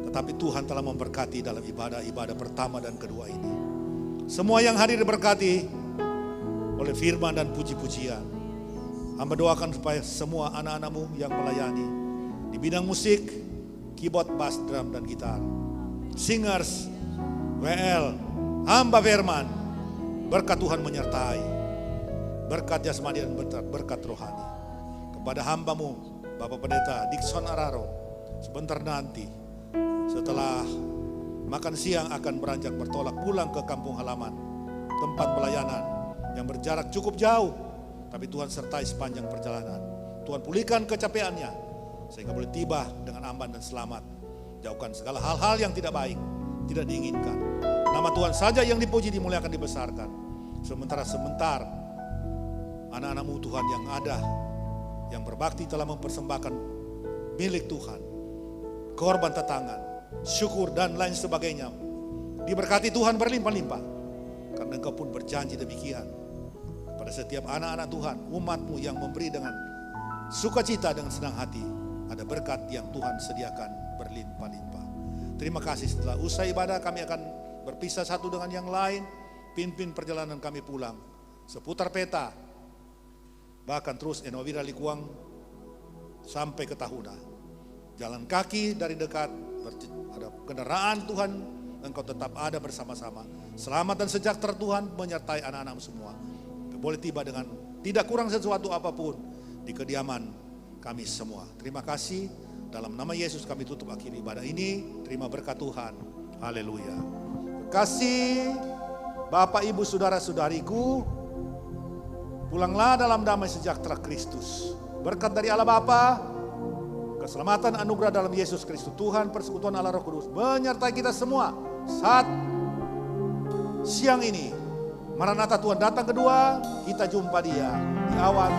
Tetapi Tuhan telah memberkati dalam ibadah pertama dan kedua ini. Semua yang hadir diberkati oleh firman dan puji-pujian. Hamba doakan supaya semua anak-anak-Mu yang melayani di bidang musik, keyboard, bass, drum, dan gitar, singers, WL, hamba firman, berkat Tuhan menyertai, berkat jasmani dan berkat rohani. Kepada hamba-Mu, Bapak Pendeta Dikson Araro, sebentar nanti setelah makan siang akan beranjak bertolak pulang ke kampung halaman, tempat pelayanan yang berjarak cukup jauh, tapi Tuhan sertai sepanjang perjalanan. Tuhan pulihkan kecapeannya sehingga boleh tiba dengan aman dan selamat. Jauhkan segala hal-hal yang tidak baik, tidak diinginkan. Nama Tuhan saja yang dipuji, dimuliakan, dibesarkan. Sebentar anak-anak-Mu Tuhan yang ada, yang berbakti telah mempersembahkan milik Tuhan, korban tetangan, syukur dan lain sebagainya. Diberkati Tuhan berlimpah-limpah, karena Engkau pun berjanji demikian kepada setiap anak-anak Tuhan, umat-Mu yang memberi dengan sukacita, dengan senang hati. Ada berkat yang Tuhan sediakan berlimpah-limpah. Terima kasih. Setelah usai ibadah kami akan berpisah satu dengan yang lain, pimpin perjalanan kami pulang seputar peta, bahkan terus Enowira Likuang sampai ke Tahuna. Jalan kaki dari dekat, ada kendaraan Tuhan, Engkau tetap ada bersama-sama. Selamat dan sejahtera Tuhan menyertai anak-anak semua. Boleh tiba dengan tidak kurang sesuatu apapun di kediaman kami semua. Terima kasih. Dalam nama Yesus kami tutup akhir ibadah ini. Terima berkat Tuhan. Haleluya. Terima kasih Bapak, Ibu, Saudara-saudariku. Pulanglah dalam damai sejahtera Kristus. Berkat dari Allah Bapa, keselamatan anugerah dalam Yesus Kristus, Tuhan, persekutuan Allah Roh Kudus menyertai kita semua saat siang ini. Maranatha, Tuhan datang kedua, kita jumpa Dia di awan